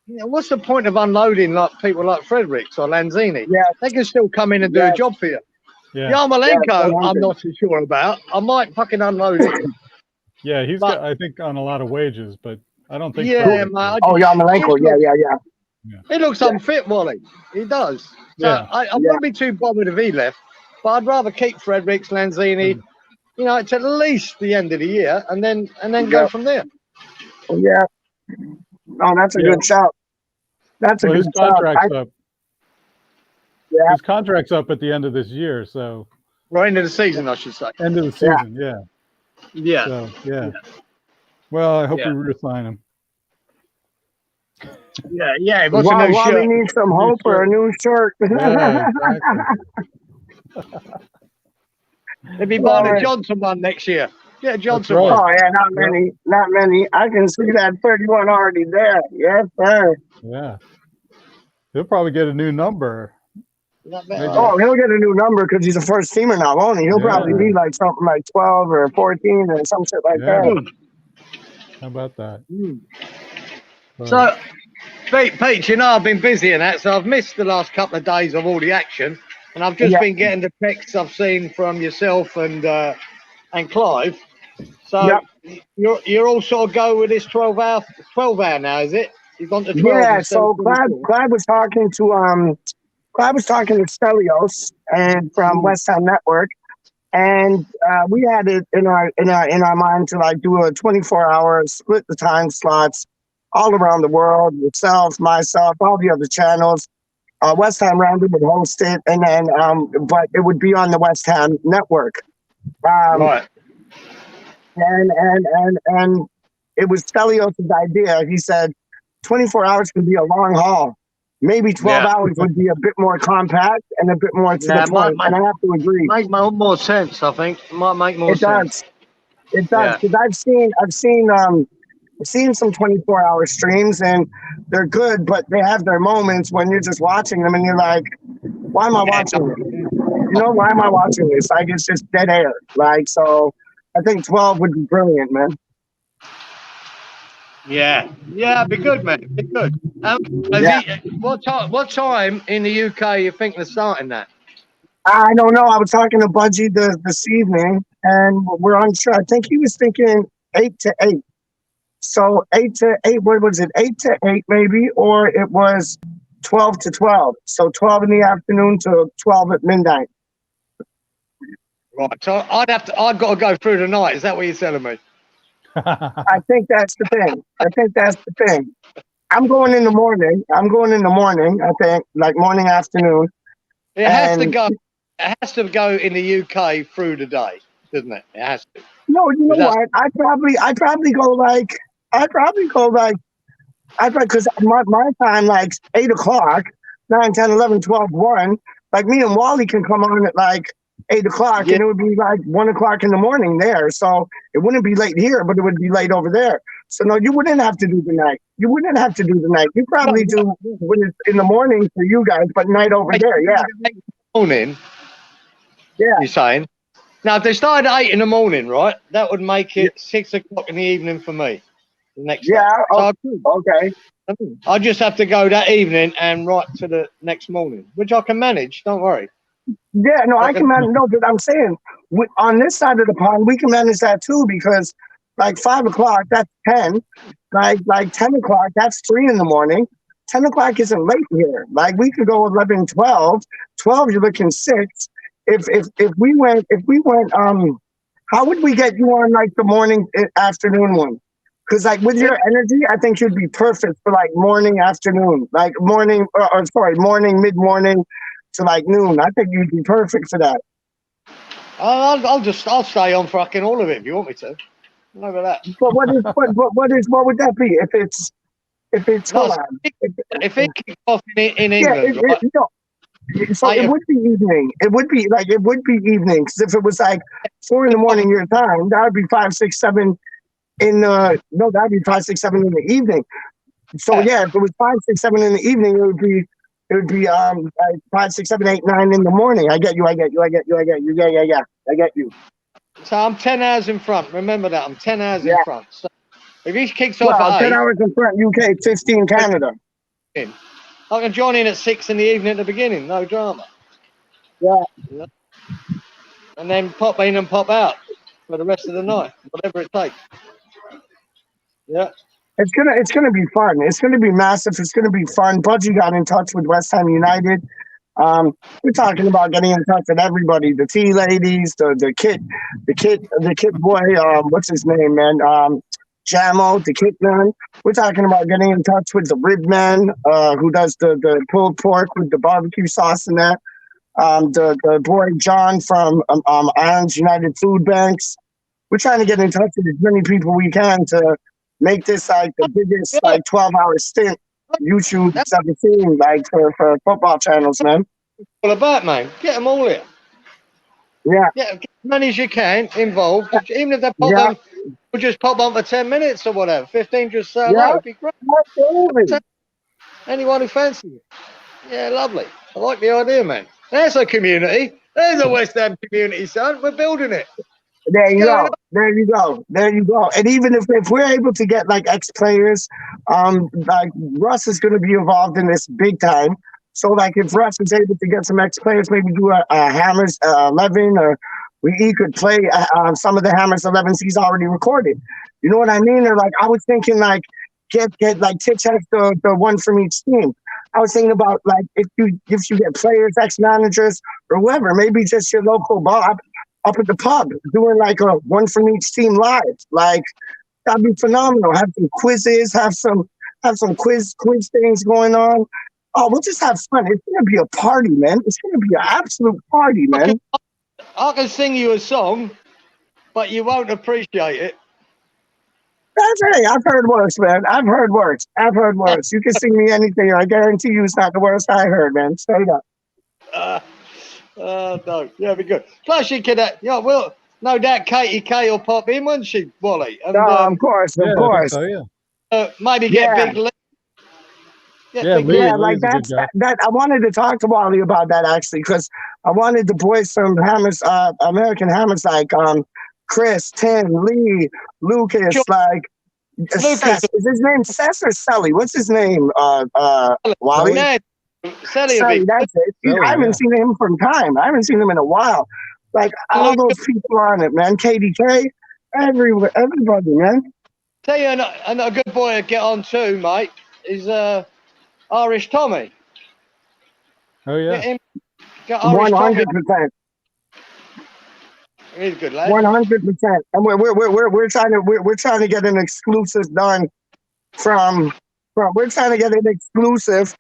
you know, what's the point of unloading like people like Fredericks or Lanzini? Yeah. They can still come in and do a job for you. Yeah. Yarmolenko, I'm not too sure about. I might fucking unload him. Yeah, he's got, I think, on a lot of wages, but I don't think. Yeah, man. Yarmolenko. Yeah. He looks unfit, Wally. He does. So I wouldn't be too bothered if he left, but I'd rather keep Fredericks, Lanzini. You know, it's at least the end of the year, and then go from there. Yeah. Oh, that's a good shout. That's a good contract's up. Yeah. His contract's up at the end of this year, so. Right, end of the season, I should say. End of the season, yeah. Yeah. So, yeah. Well, I hope we resign him. Yeah. What's a new shirt? We need some hope or a new shirt. Yeah, exactly. They'll be buying a Johnson one next year. Yeah, Johnson one. Oh, yeah, not many. I can see that 31 already there. Yes, sir. Yeah. He'll probably get a new number. Oh, he'll get a new number because he's a first teamer now, won't he? He'll probably be like something like 12 or 14 or some shit like that. How about that? So, Pete, you know I've been busy in that, so I've missed the last couple of days of all the action, and I've just been getting the texts I've seen from yourself and Clive. So you're all sort of go with this 12 hour now, is it? You've gone to 12. Yeah. So Clive was talking to Stelios and from West Ham Network, and we had it in our mind to like do a 24-hour, split the time slots all around the world. Yourself, myself, all the other channels. West Ham Rounded would host it, and then but it would be on the West Ham Network. Right. And it was Stelios' idea. He said 24 hours can be a long haul. Maybe 12 hours would be a bit more compact and a bit more to the point. And I have to agree. Make more sense, I think. It might make more sense. It does. Because I've seen some 24-hour streams and they're good, but they have their moments when you're just watching them and you're like, why am I watching this? You know, why am I watching this? Like, it's just dead air. Like, so I think 12 would be brilliant, man. Yeah, it'd be good, man. It'd be good. What time in the UK are you thinking of starting that? I don't know. I was talking to Budgie this evening, and we're unsure. I think he was thinking 8 to 8. So 8 to 8, what was it? 8 to 8 maybe, or it was 12 to 12. So 12 in the afternoon to 12 at midnight. Right. So I've got to go through the night. Is that what you're telling me? I think that's the thing. I'm going in the morning. I think, like morning, afternoon. It has to go in the UK through the day, doesn't it? It has to. No, you know what? I'd probably go like because my time like 8 o'clock, 9, 10, 11, 12, 1. Like me and Wally can come on at like 8 o'clock, and it would be like 1 o'clock in the morning there. So it wouldn't be late here, but it would be late over there. So no, you wouldn't have to do the night. You wouldn't have to do the night. You probably do when it's in the morning for you guys, but night over there, yeah. Morning. Yeah. You're saying? Now, if they started at 8 in the morning, right, that would make it 6 o'clock in the evening for me the next day. So okay. I just have to go that evening and right to the next morning, which I can manage. Don't worry. Yeah, no, I can manage. No, but I'm saying on this side of the pond, we can manage that too because, like 5 o'clock, that's 10. Like 10 o'clock, that's 3 in the morning. 10 o'clock isn't late here. Like we could go 11, 12. 12, you're looking 6. If we went, how would we get you on like the morning afternoon one? Because like with your energy, I think you'd be perfect for like morning, afternoon, like morning, or sorry, morning, mid morning to like noon. I think you'd be perfect for that. I'll stay on fucking all of it if you want me to. Over that. But what would that be if hold on. If it kicks off in England, right? So it would be evening. It would be evening. Because if it was like 4 in the morning your time, that would be 5, 6, 7 in that'd be 5, 6, 7 in the evening. So yeah, if it was 5, 6, 7 in the evening, it would be like 5, 6, 7, 8, 9 in the morning. I get you. Yeah. I get you. So I'm 10 hours in front. Remember that. I'm 10 hours in front. So if he kicks off at 10 8, hours in front, UK, 15 Canada. I can join in at 6 in the evening at the beginning. No drama. Yeah. And then pop in and pop out for the rest of the night, whatever it takes. Yeah. It's gonna be fun. It's gonna be massive. It's gonna be fun. Budgie got in touch with West Ham United. We're talking about getting in touch with everybody, the tea ladies, the kid boy, what's his name, man? Jamo, the kid man. We're talking about getting in touch with the rib man, who does the pulled pork with the barbecue sauce and that. The boy John from Irons United Food Banks. We're trying to get in touch with as many people we can to make this like the biggest like 12-hour stint YouTube has ever seen, like for football channels, man. All about, man. Get them all here. Yeah. Get as many as you can involved. Even if they pop on, we'll just pop on for 10 minutes or whatever. 15 just say hello. It'd be great. Absolutely. Anyone who fancies it. Yeah, lovely. I like the idea, man. There's a community. There's a West Ham community, son. We're building it. There you go. There you go. There you go. And even if we're able to get like ex-players, like Russ is going to be involved in this big time. So like if Russ is able to get some ex-players, maybe do a Hammers 11, or he could play some of the Hammers 11s he's already recorded. You know what I mean? Or like I was thinking like get like Titch has the one from each team. I was thinking about like if you get players, ex-managers, or whoever, maybe just your local Bob up at the pub doing like a one from each team live. Like that'd be phenomenal. Have some quizzes, have some quiz things going on. Oh, we'll just have fun. It's gonna be a party, man. It's gonna be an absolute party, man. I can sing you a song, but you won't appreciate it. That's right. I've heard worse, man. I've heard worse. You can sing me anything. I guarantee you it's not the worst I heard, man. Straight up. No. Yeah, be good. Plus, you could, well, no doubt Katie K will pop in, wouldn't she, Wally? And, of course. So, yeah. Maybe get Big Lee. Like that. I wanted to talk to Wally about that actually, because I wanted the boys from Hammers, American Hammers, like Chris, Tim, Lee, Lucas, like Lucas. Is his name Sess or Sully? What's his name? Wally. Sully, that's it. Sully, I haven't seen him from time. I haven't seen him in a while. Like all those people on it, man. KDK, everywhere, everybody, man. Tell you, and a good boy to get on too, mate, is Irish Tommy. Oh yeah. 100%. He's a good lad. 100%. And we're trying to get an exclusive done from we're trying to get an exclusive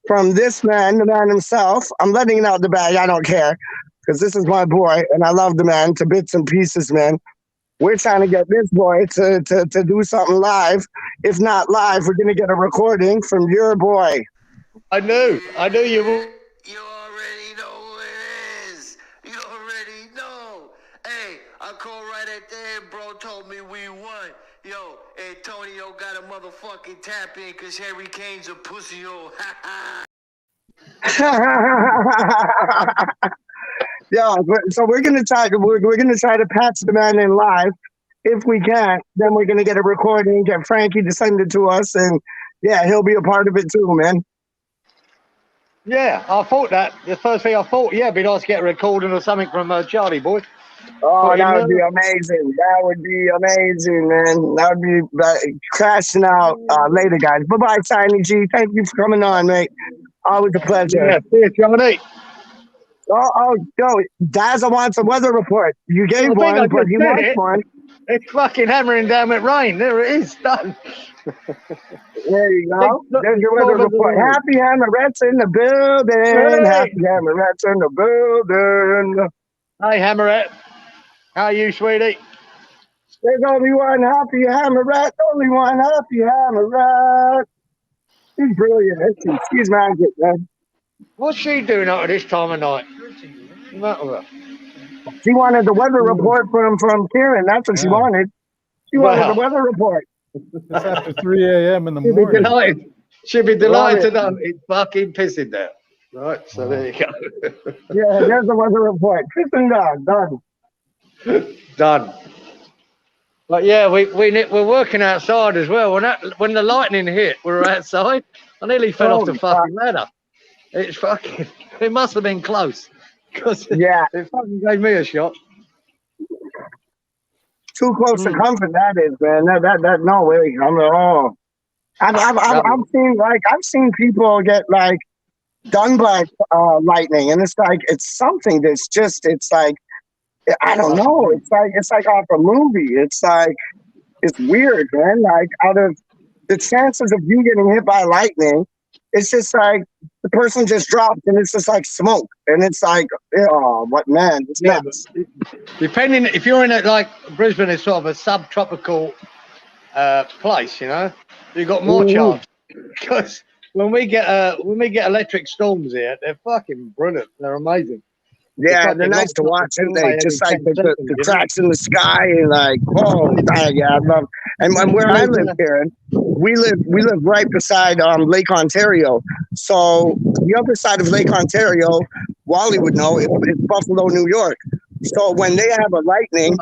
from this man, the man himself. I'm letting it out the bag. I don't care, because this is my boy, and I love the man to bits and pieces, man. We're trying to get this boy to do something live. If not live, we're gonna get a recording from your boy. I knew you would. You already know who it is. You already know. Hey, I called right at there. Bro told me we won. Yo, Antonio motherfucking tap in because Harry Kane's a pussy hole. Yeah, so we're gonna try to patch the man in live. If we can't, then we're gonna get a recording, get Frankie to send it to us, and yeah, he'll be a part of it too, man. Yeah, I thought that. The first thing I thought, yeah, it'd be nice to get a recording or something from Charlie Boy. Oh, that would be amazing. That would be amazing, man. That would be crashing out later, guys. Bye-bye, Tiny G. Thank you for coming on, mate. Always a pleasure. Yeah, see you, Johnny. Yo, Dazzle wants a weather report. You gave one, but he wants one. It's fucking hammering down with rain. There it is, done. There you go. There's your weather report. Happy Hammerettes in the building. Hey. Happy Hammerettes in the building. Hey, Hammerette. How are you, sweetie? There's only one happy Hammerette. Only one happy Hammerette. She's brilliant. She's magic, man. What's she doing out at this time of night? She wanted the weather report from Kieran. That's what she wanted. She wanted the weather report. It's after 3 a.m. in the morning. She'll be delighted to know it's fucking pissing down. Right, so there you go. Yeah, there's the weather report. Pissing down. Done. Done. But yeah, we're working outside as well. When the lightning hit, we were outside. I nearly fell off the fucking ladder. It must have been close. Because it fucking gave me a shot. Too close to comfort, that is, man. That no way. I've seen people get like done by lightning, and it's something that's just, it's like, I don't know. It's like off a movie. It's weird, man. Like, out of the chances of you getting hit by lightning, it's just like the person just dropped and it's just like smoke. And it's like, oh, what, man? It's nuts. Depending, if you're in like Brisbane is sort of a subtropical place, you know, you've got more chance. Because when we get electric storms here, they're fucking brilliant. They're amazing. Yeah, they're nice to watch, aren't they? Just like the cracks in the sky, and like, oh, yeah, I love. And where I live here, we live right beside Lake Ontario. So the other side of Lake Ontario, Wally would know, it's Buffalo, New York. So when they have a lightning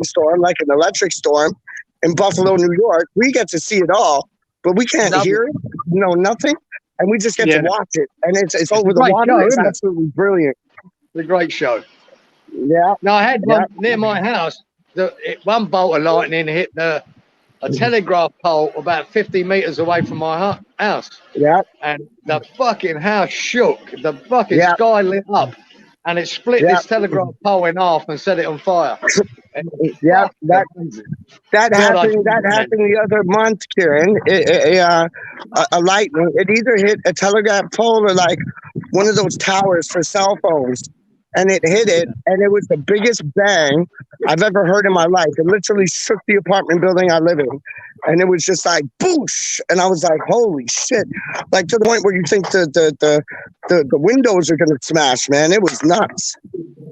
storm, like an electric storm in Buffalo, New York, we get to see it all, but we can't hear it, nothing, and we just get to watch it, and it's over the water. It's absolutely brilliant. A great show. Yeah. Now I had one near my house. One bolt of lightning hit a telegraph pole about 50 meters away from my house. Yeah. And the fucking house shook. The fucking sky lit up, and it split this telegraph pole in half and set it on fire. That happened the other month, Kieran. A lightning. It either hit a telegraph pole or like one of those towers for cell phones. And it hit it, and it was the biggest bang I've ever heard in my life. It literally shook the apartment building I live in. And it was just like, boosh! And I was like, holy shit. Like, to the point where you think the windows are going to smash, man. It was nuts.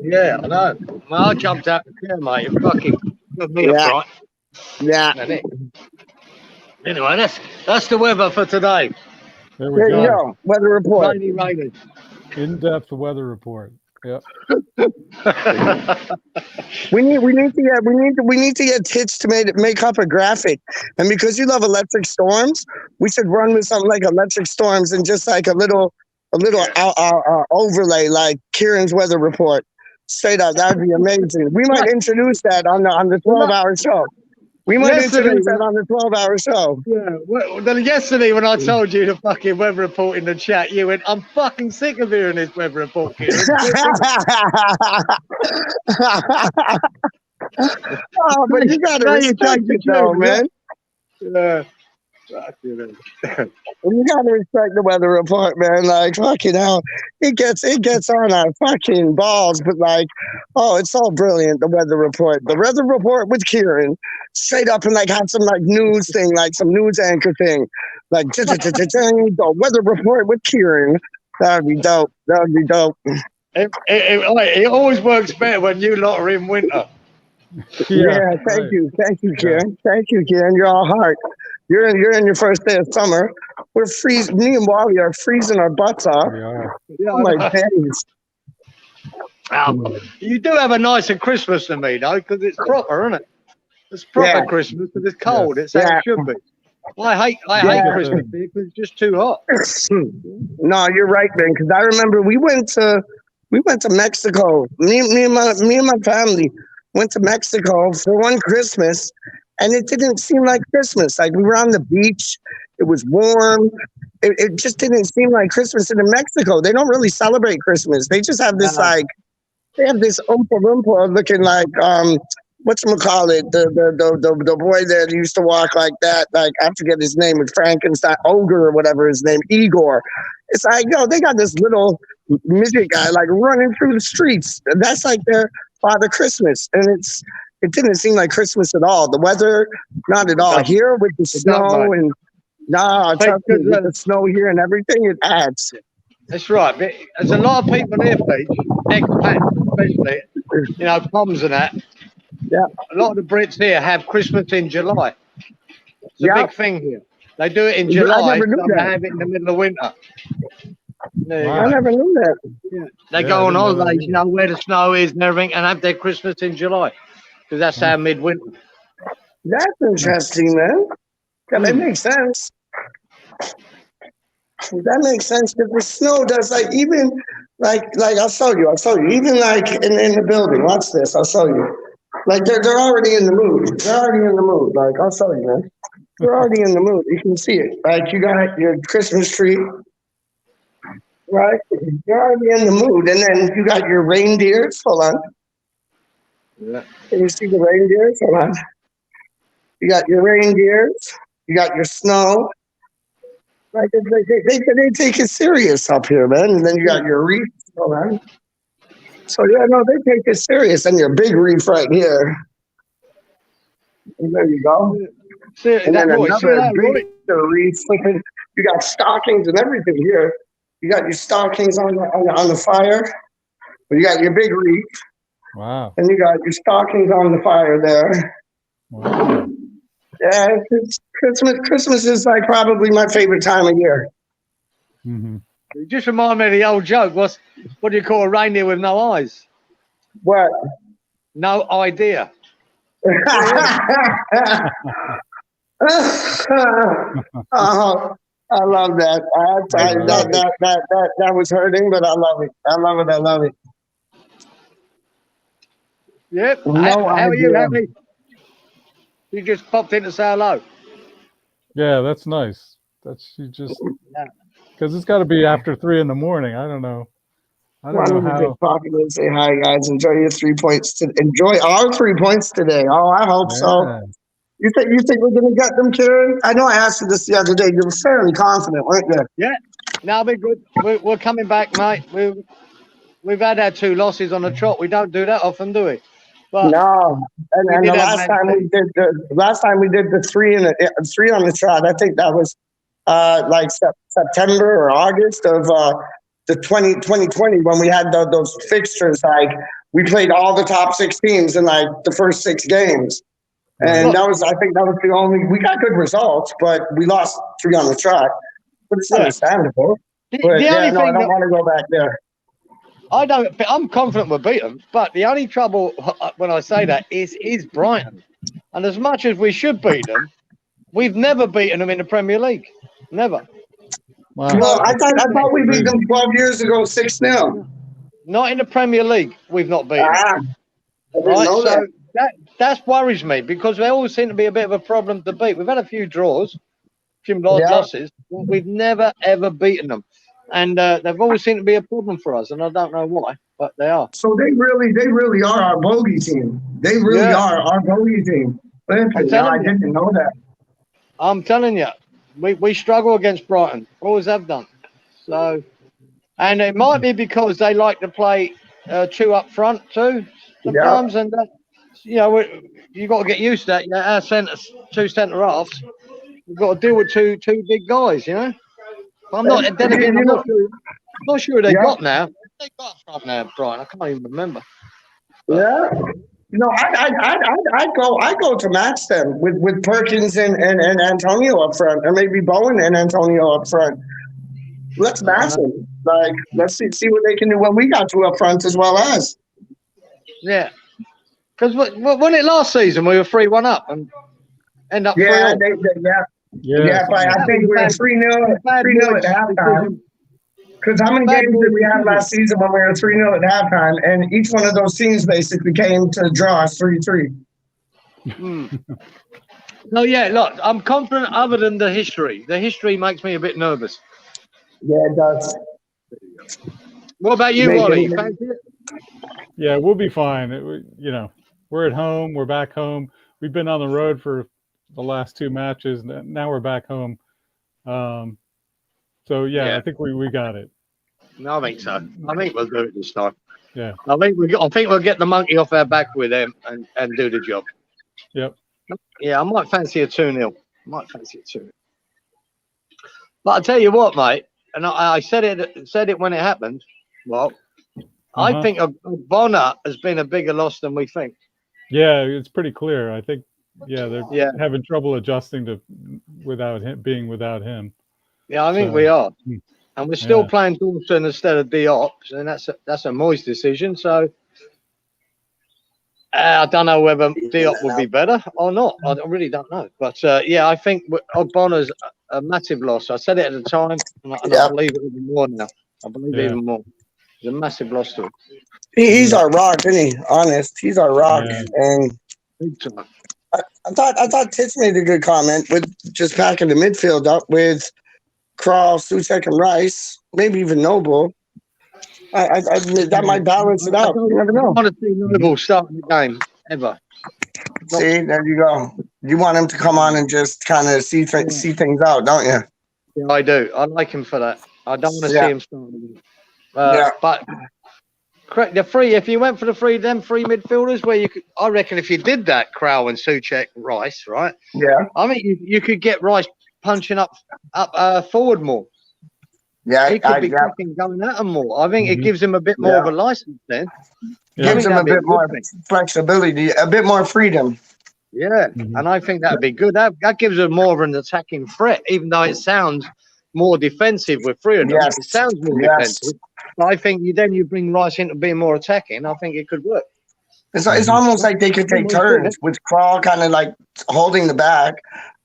Yeah, I know. Well, I jumped out the chair, mate. It fucking took me a fright. Yeah. Anyway, that's the weather for today. There we go. Weather report. Rainy. In-depth weather report. Yep. we need to get Tits to make up a graphic, and because you love electric storms, we should run with something like electric storms and just like a little overlay like Kieran's weather report. Straight up, that'd be amazing. We might introduce that on the 12-hour show. We might introduce that on the 12-hour show. Yeah. Well, yesterday when I told you the fucking weather report in the chat, you went, "I'm fucking sick of hearing this weather report, Kieran." Oh, but you gotta respect it though, man. Yeah. You gotta respect the weather report, man. Like, fucking hell, it gets on our fucking balls, but like, oh, it's all brilliant. The weather report with Kieran, straight up, and like have some like news thing, like some news anchor thing, like the weather report with Kieran. That'd be dope. It always works better when you lot are in winter. Yeah, thank you, Kieran. Thank you, Kieran. You're all heart. You're in your first day of summer. We're freezing. Me and Wally are freezing our butts off. We are. Yeah, Oh my days. You do have a nicer Christmas than me, though, because it's proper, isn't it? It's proper Yeah. Christmas because it's cold. Yes. It's how Yeah. it should be. I hate Christmas because it's just too hot. No, you're right, man. Because I remember we went to Mexico. Me and my family went to Mexico for one Christmas, and it didn't seem like Christmas. Like we were on the beach, it was warm. It just didn't seem like Christmas. And in Mexico, they don't really celebrate Christmas. They just have this they have this Oompa Loompa looking like whatchamacallit, the boy that used to walk like that, like I forget his name, with Frankenstein, Ogre or whatever his name, Igor. It's like, they got this little midget guy like running through the streets. And that's like their Father Christmas. And it didn't seem like Christmas at all. The weather, not at all. Here with the snow and trust me, with the snow here and everything, it adds. That's right. But there's a lot of people here, Pete, expats especially, mums and that. Yeah. A lot of the Brits here have Christmas in July. It's a big thing here. They do it in July. I never knew They that. have it in the middle of winter. I never knew that. Yeah. They go on holidays, where the snow is and everything, and have their Christmas in July because that's our midwinter. That's interesting, man. Yeah, that makes sense. That makes sense because the snow does even like I'll show you even like in the building. Watch this. I'll show you. Like they're already in the mood. They're already in the mood. Like I'll show you, man. They're already in the mood. You can see it. Like you got your Christmas tree, right? You're already in the mood, and then you got your reindeers. Hold on. Yeah. Can you see the reindeers? Hold on. You got your reindeers. You got your snow. Like they take it serious up here, man. And then you got your reef. Hold on. So they take it serious, and your big reef right here. And there you go. And then another big reef. You got stockings and everything here. You got your stockings on the fire. You got your big reef. Wow. And you got your stockings on the fire there. Wow. Yeah, it's Christmas. Christmas is like probably my favorite time of year. Mm-hmm. You just remind me of the old joke. What do you call a reindeer with no eyes? What? No idea. Oh, I love that. That was hurting, but I love it. I love it. Yep. No how are you, idea. Henry? You just popped in to say hello. Yeah, that's nice. You just because it's got to be after 3 a.m. I don't know. I don't know how. Just pop in and say hi, guys. Enjoy your 3 points. Enjoy our 3 points today. Oh, I hope so. You think we're gonna get them, Kieran? I know I asked you this the other day. You were fairly confident, weren't you? Yeah. No, we're good. We're coming back, mate. We've had our 2 losses on the trot. We don't do that often, do we? But no. And the last time we did the 3 on the trot. I think that was like September or August of the 2020 when we had those fixtures. Like we played all the top 6 teams in like the first 6 games. And I think that was the only, we got good results, but we lost 3 on the trot. But it's understandable. I don't want to go back there. I'm confident we'll beat them, but the only trouble when I say that is Brighton. And as much as we should beat them, we've never beaten them in the Premier League. Never. Wow. Well, I thought we beat them 12 years ago, 6-0. Not in the Premier League, we've not beaten them. Right? So that worries me because they always seem to be a bit of a problem to beat. We've had a few draws, few losses, but we've never ever beaten them. And they've always seemed to be a problem for us, and I don't know why, but they are. So they really are our bogey team. They really are our bogey team. I didn't know that. I'm telling you, we struggle against Brighton. Always have done. So, and it might be because they like to play 2 up front too sometimes, and you got to get used to that. Our 2 centre halves, we've got to deal with two big guys. I'm not. Then again, I'm not sure they got now. They got from now, Brian. I can't even remember. Yeah. No, I go to match them with Perkins and Antonio up front, or maybe Bowen and Antonio up front. Let's match them. Like, let's see what they can do when we got two up front as well as. Yeah. Because when it last season, we were 3-1 up and end up 3-0. But I think we were 3-0 at halftime. Because how many games did we have last season when we were 3-0 at halftime, and each one of those teams basically came to draw us 3-3. No, yeah, look, I'm confident other than the history. The history makes me a bit nervous. Yeah, it does. What about you, Wally? Fancy it? Yeah, we'll be fine. We're at home. We're back home. We've been on the road for the last two matches. Now we're back home. So yeah, I think we got it. No, I think so. I think we'll do it this time. Yeah. I think we'll get the monkey off our back with them and do the job. Yep. Yeah, I might fancy a 2-0. But I tell you what, mate, and I said it when it happened. Well, I think Bonner has been a bigger loss than we think. Yeah, it's pretty clear. I think they're having trouble adjusting to without him. Yeah, I think we are. And we're still playing Dawson instead of Diop, and that's a Moyes decision. So I don't know whether Diop would be better or not. I really don't know. But I think Bonner's a massive loss. I said it at the time, and I believe it even more now. I believe even more. It's a massive loss to him. He's our rock, isn't he? Honest, he's our rock. And I thought Titz made a good comment with just packing the midfield up with Krall, Souček, and Rice, maybe even Noble. That might balance it out. You never know. I want to see Noble starting the game ever. See, there you go. You want him to come on and just kind of see things out, don't you? Yeah, I do. I like him for that. I don't want to see him starting. But correct, the three. If you went for them three midfielders, where you could, I reckon, if you did that, Krall and Souček, Rice, right? Yeah. I mean, you could get Rice punching up forward more. Yeah, he could be going at them more. I think it gives him a bit more of a license then. Gives him a bit more flexibility, a bit more freedom. Yeah, and I think that'd be good. That gives him more of an attacking threat, even though it sounds more defensive with three of them. It sounds more defensive. But I think you bring Rice into being more attacking. I think it could work. It's almost like they could take turns with Krall kind of like holding the back.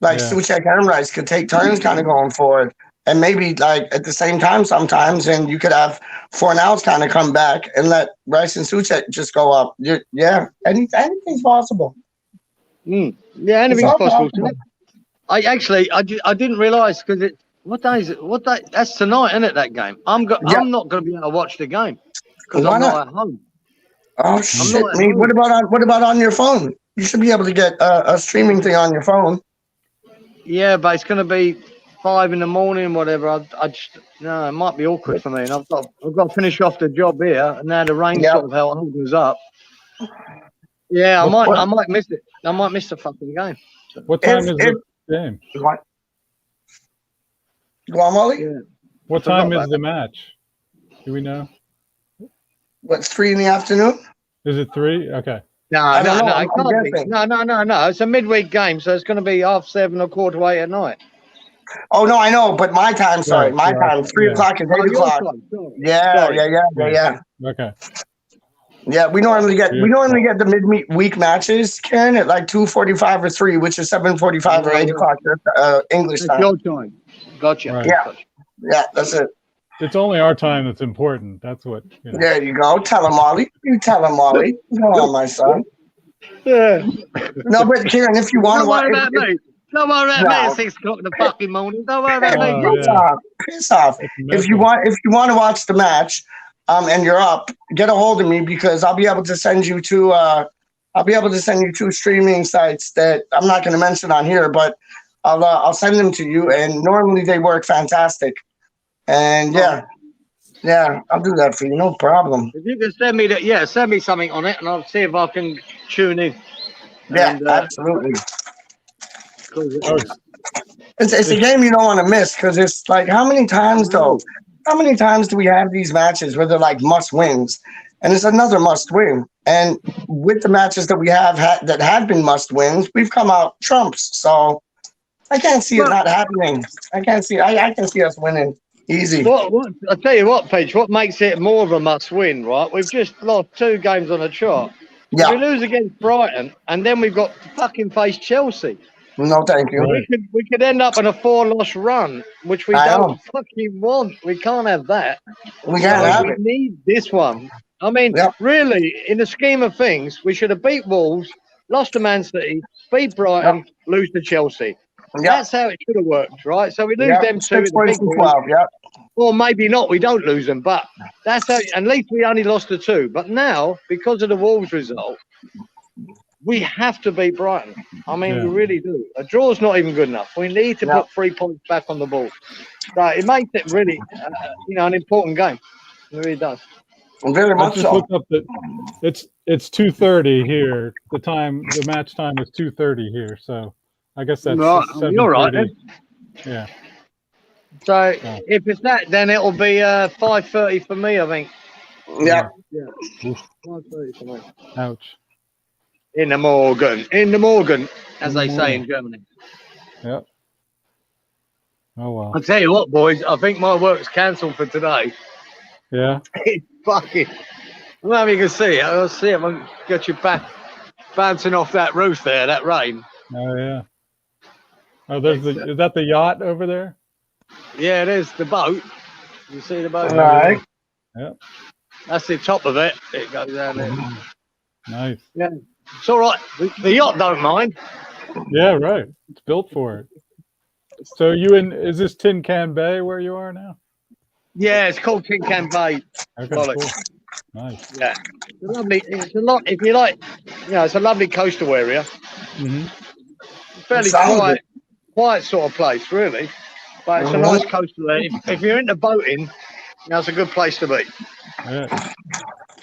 Like Souček and Rice could take turns kind of going forward. And maybe like at the same time sometimes, and you could have Fornals kind of come back and let Rice and Souček just go up. Anything's possible. Yeah, anything's possible. I didn't realise because what day is it? What day? That's tonight, isn't it? That game. I'm not going to be able to watch the game because I'm not at home. Oh shit! What about on your phone? You should be able to get a streaming thing on your phone. Yeah, but it's going to be 5 a.m, whatever. It might be awkward for me, and I've got to finish off the job here, and now the rain sort of held us up. Yeah, I might miss it. I might miss the fucking game. What time is the game? Go on, Molly. Yeah. What time is the match? Do we know? What's 3 p.m? Is it 3? Okay. No. It's a midweek game, so it's going to be 7:30 or 7:45 at night. Oh no, I know, but my time. Sorry, my time. 3 o'clock and 8 o'clock. Yeah. Okay. Yeah, we normally get the midweek matches, Karen, at like 2:45 or 3, which is 7:45 or 8 o'clock English time. Your time. Gotcha. Right. Yeah, that's it. It's only our time that's important. That's what. There you go. Tell him, Molly. You tell him, Molly. Go on, my son. Yeah. No, but Kieran, if you want to watch, don't worry about me at 6 o'clock in the fucking morning. Don't worry about me. Piss off. If you want to watch the match, and you're up, get a hold of me because I'll be able to send you to. I'll be able to send you 2 streaming sites that I'm not going to mention on here, but I'll send them to you, and normally they work fantastic. And I'll do that for you, no problem. If you can send me that, send me something on it, and I'll see if I can tune in. Yeah, absolutely. It's a game you don't want to miss because it's like how many times do we have these matches where they're like must wins, and it's another must win. And with the matches that we have had that have been must wins, we've come out trumps. So I can't see it not happening. I can't see. I can see us winning easy. What? I tell you what, Peach. What makes it more of a must win, right? We've just lost 2 games on a trot. Yeah. We lose against Brighton, and then we've got to fucking face Chelsea. No, thank you. We could end up in a 4-loss run, which we don't fucking want. We can't have that. We can't have We it. need this one. I mean, really, in the scheme of things, we should have beat Wolves, lost to Man City, beat Brighton, lose to Chelsea. That's how it should have worked, right? So we lose them 2 6 points from 12. Or maybe not. We don't lose them, but that's how. At least we only lost to 2. But now, because of the Wolves result, we have to beat Brighton. I mean, we really do. A draw's not even good enough. We need to put 3 points back on the board. So it makes it really, an important game. It really does. Very much just looked up that it's 2:30 here. The match time is 2:30 here. So I guess that's you're right. Then. Yeah. So if it's that, then it'll be 5:30 for me, I think. Yeah. 5:30 for me. Ouch. In the Morgen, as they say in Germany. Yep. Oh well. I'll tell you what, boys. I think my work's cancelled for today. Yeah. It's fucking. I don't know if you can see it. I'll see it. I'll get you back bouncing off that roof there. That rain. Oh yeah. Oh, is that the yacht over there? Yeah, it is the boat. You see the boat? All right. Yep. That's the top of it. It goes down there. Nice. Yeah, it's all right. The yacht don't mind. Yeah, right. It's built for it. So is this Tin Can Bay where you are now? Yeah, it's called Tin Can Bay. Okay, cool. Nice. Yeah, it's a lot. If you like, it's a lovely coastal area. Mm-hmm. Fairly quiet sort of place, really. But it's a nice coastal area. If you're into boating, it's a good place to be. Yeah,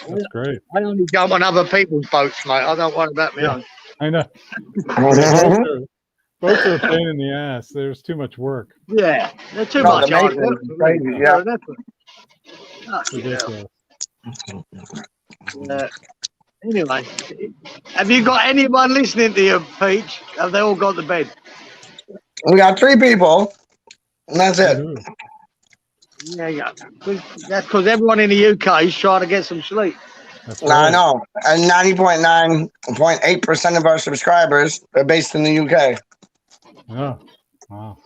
that's great. I only jump on other people's boats, mate. I don't worry about my own. I know. Boats are a pain in the ass. There's too much work. Yeah, they're too much. Ridiculous. Anyway, have you got anyone listening to you, Peach? Have they all got to bed? We got 3 people, and that's it. Yeah. That's because everyone in the UK is trying to get some sleep. I know. And 90.9.8% of our subscribers are based in the UK. Oh, wow.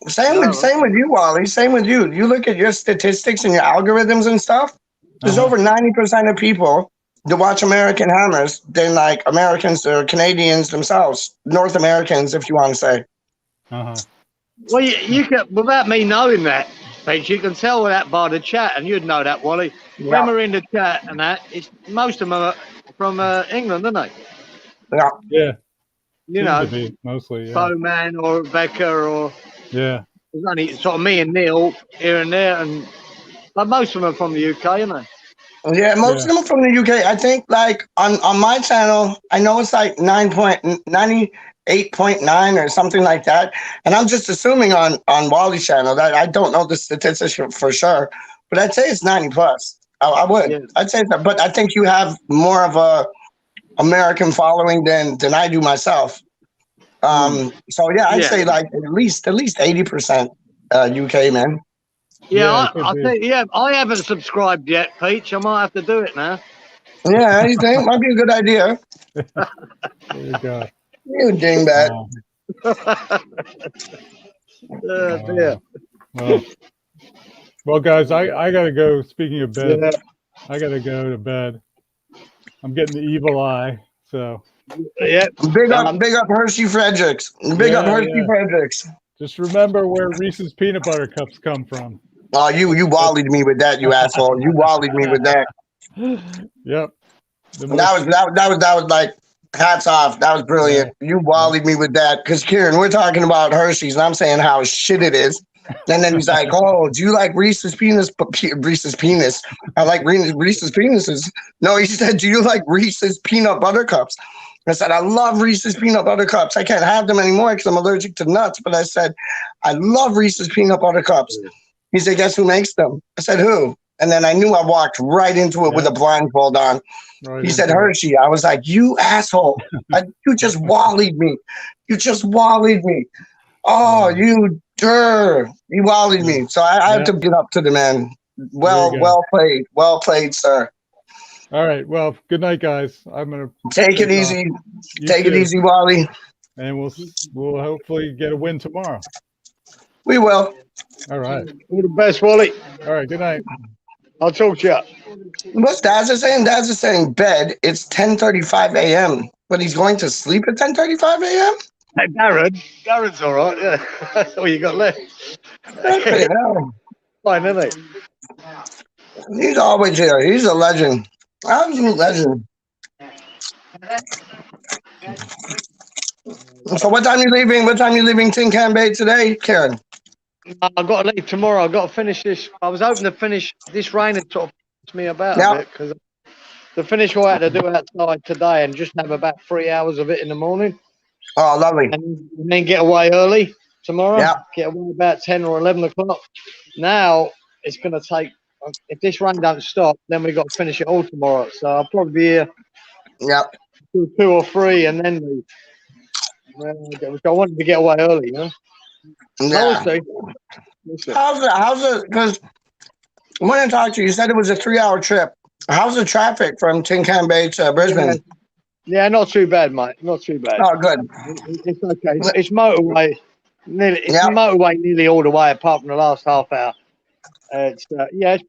Same with you, Wally. Same with you. You look at your statistics and your algorithms and stuff. There's over 90% of people that watch American Hammers than like Americans or Canadians themselves. North Americans, if you want to say. Well, you can, without me knowing that, Peach, you can tell that by the chat, and you'd know that, Wally. Yeah. When we're in the chat and that, most of them are from England, aren't they? Yeah. Yeah. You know, mostly, yeah. Bowman or Rebecca or there's only sort of me and Neil here and there, but most of them are from the UK, aren't they? Yeah, most of them are from the UK. I think like on my channel, I know it's like 9.98.9 or something like that. And I'm just assuming on Wally's channel that I don't know the statistics for sure, but I'd say it's 90 plus. I would. Yeah. I'd say that, but I think you have more of a American following than I do myself. So yeah, I'd say like at least 80% UK, man. Yeah, I think I haven't subscribed yet, Peach. I might have to do it now. Yeah, you think might be a good idea. There you go. You dingbat. Dear. Well, guys, I gotta go. Speaking of bed, I gotta go to bed. I'm getting the evil eye. So yeah, big up Hershey Fredericks. Big up Hershey Fredericks. Just remember where Reese's peanut butter cups come from. Oh, you wallied me with that, you asshole. You wallied me with that. Yep. That was like hats off. That was brilliant. You wallied me with that. Because Kieran, we're talking about Hershey's and I'm saying how shit it is. And then he's like, "Oh, do you like Reese's penis? Reese's penis? I like Reese's penises." No, he said, "Do you like Reese's peanut butter cups?" I said, "I love Reese's peanut butter cups. I can't have them anymore because I'm allergic to nuts." But I said, "I love Reese's peanut butter cups." He said, "Guess who makes them?" I said, "Who?" And then I knew I walked right into it with a blindfold on. Right He said, into it. Hershey. I was like, you asshole. You just wallied me. You just wallied me. Oh, you dir. You wallied me. So I have to get up to the man. Well played. Well played, sir. All right. Well, good night, guys. I'm gonna take it easy. Take it too. easy, Wally. And we'll hopefully get a win tomorrow. We will. All right. All the best, Wally. All right. Good night. I'll talk to you. What's Daz is saying? Daz is saying bed. It's 10:35 a.m. But he's going to sleep at 10:35 a.m. Hey, Darren's all right. Yeah, that's all you got left. Fine, isn't he? He's always here. He's a legend. Absolute legend. So what time are you leaving? What time are you leaving Tin Can Bay today, Karen? I've got to leave tomorrow. I've got to finish this. I was hoping to finish this rain and sort of pissed me about a bit because to finish what I had to do outside today and just have about 3 hours of it in the morning. Oh, lovely. And then get away early tomorrow. Yeah. Get away about 10 or 11 o'clock. Now it's going to take, if this rain don't stop, then we've got to finish it all tomorrow. So I'll probably be here till 2 or 3 and then leave. I wanted to get away early, you know? Yeah. How's it? Because when I talked to you, you said it was a 3-hour trip. How's the traffic from Tin Can Bay to Brisbane? Yeah, not too bad, mate. Not too bad. Oh, good. It's okay. It's motorway. Motorway nearly all the way, apart from the last half hour. It's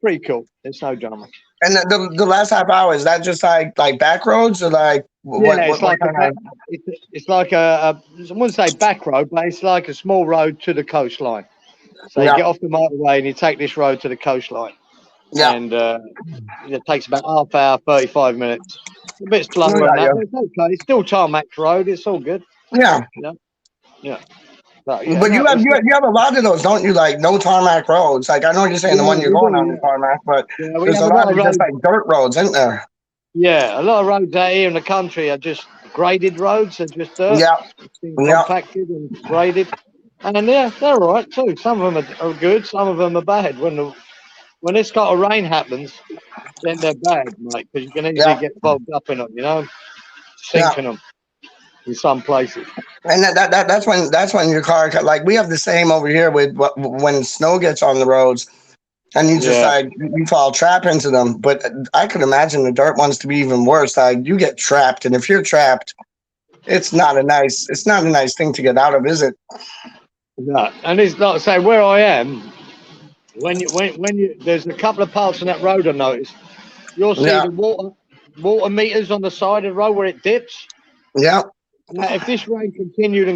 pretty cool. It's no drama. And the last half hour, is that just like back roads or like it's like I wouldn't say back road, but it's like a small road to the coastline. So you get off the motorway and you take this road to the coastline. Yeah. And it takes about half hour, 35 minutes. A bit slower than that, but it's okay. It's still tarmac road. It's all good. Yeah. Yeah. But you have a lot of those, don't you? Like no tarmac roads. Like I know you're saying the one you're going on the tarmac, but there's a lot of just like dirt roads, isn't there? Yeah, a lot of roads out here in the country are just graded roads. They're just dirt. Compacted and graded. And they're all right too. Some of them are good. Some of them are bad. When this kind of rain happens, then they're bad, mate, because you can easily get bogged up in them, you know, sinking them in some places. And that's when your car, like we have the same over here with when snow gets on the roads, and you just like you fall trap into them. But I could imagine the dirt ones to be even worse. Like you get trapped, and if you're trapped, it's not a nice thing to get out of, is it? No, and it's like say where I am. When you there's a couple of parts on that road I noticed. You'll see the water meters on the side of the road where it dips. Yeah. Now, if this rain continued,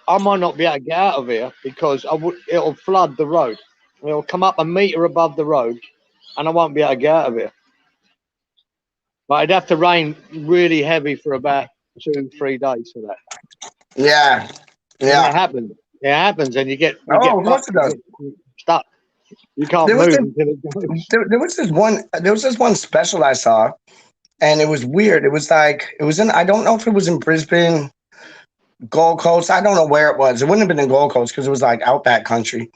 I might not be able to get out of here because it'll flood the road. It'll come up a meter above the road, and I won't be able to get out of here. But it'd have to rain really heavy for about 2-3 days for that. Yeah. Yeah. And it happens. It happens, and you get stuck. You can't move until it goes. There was this one special I saw, and it was weird. It was in, I don't know if it was in Brisbane, Gold Coast. I don't know where it was. It wouldn't have been in Gold Coast because it was like outback country,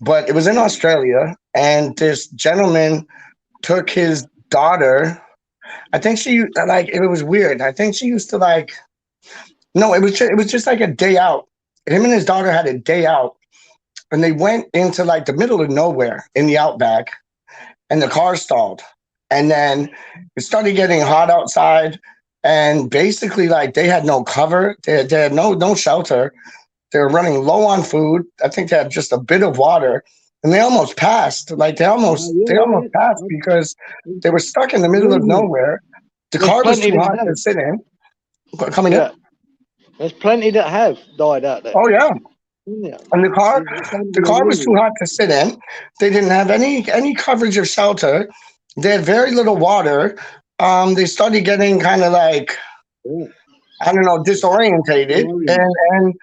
but it was in Australia. And this gentleman took his daughter. I think it was weird. I think she used to no, it was just like a day out. Him and his daughter had a day out, and they went into like the middle of nowhere in the outback, and the car stalled. And then it started getting hot outside, and basically they had no cover. They had no shelter. They were running low on food. I think they had just a bit of water, and they almost passed. They almost passed because they were stuck in the middle of nowhere. The car was too hot to sit in. Coming in. There's plenty that have died out there. Oh yeah. And the car was too hot to sit in. They didn't have any coverage of shelter. They had very little water. They started getting kind of disorientated. And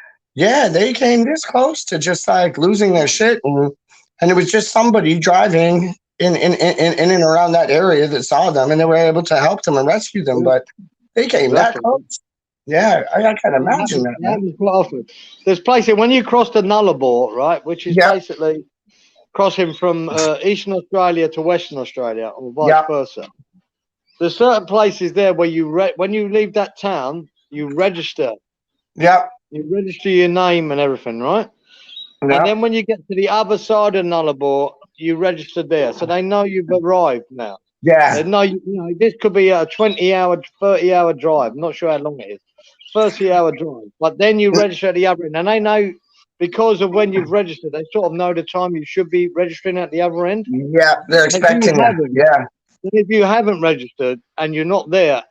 they came this close to just losing their shit. And it was just somebody driving in and around that area that saw them, and they were able to help them and rescue them. But they came that close. Yeah, I can imagine that. There's places when you cross the Nullarbor, right, which is basically crossing from Eastern Australia to Western Australia, or vice versa. There's certain places there where when you leave that town, you register. Yeah. You register your name and everything, right? Yep. And then when you get to the other side of Nullarbor, you register there, so they know you've arrived now. Yeah. They know this could be a 20-hour, 30-hour drive. I'm not sure how long it is. 30-hour drive, but then you register at the other end, and they know because of when you've registered. They sort of know the time you should be registering at the other end. Yeah, they're expecting you. Yeah. If you haven't registered and you're not there,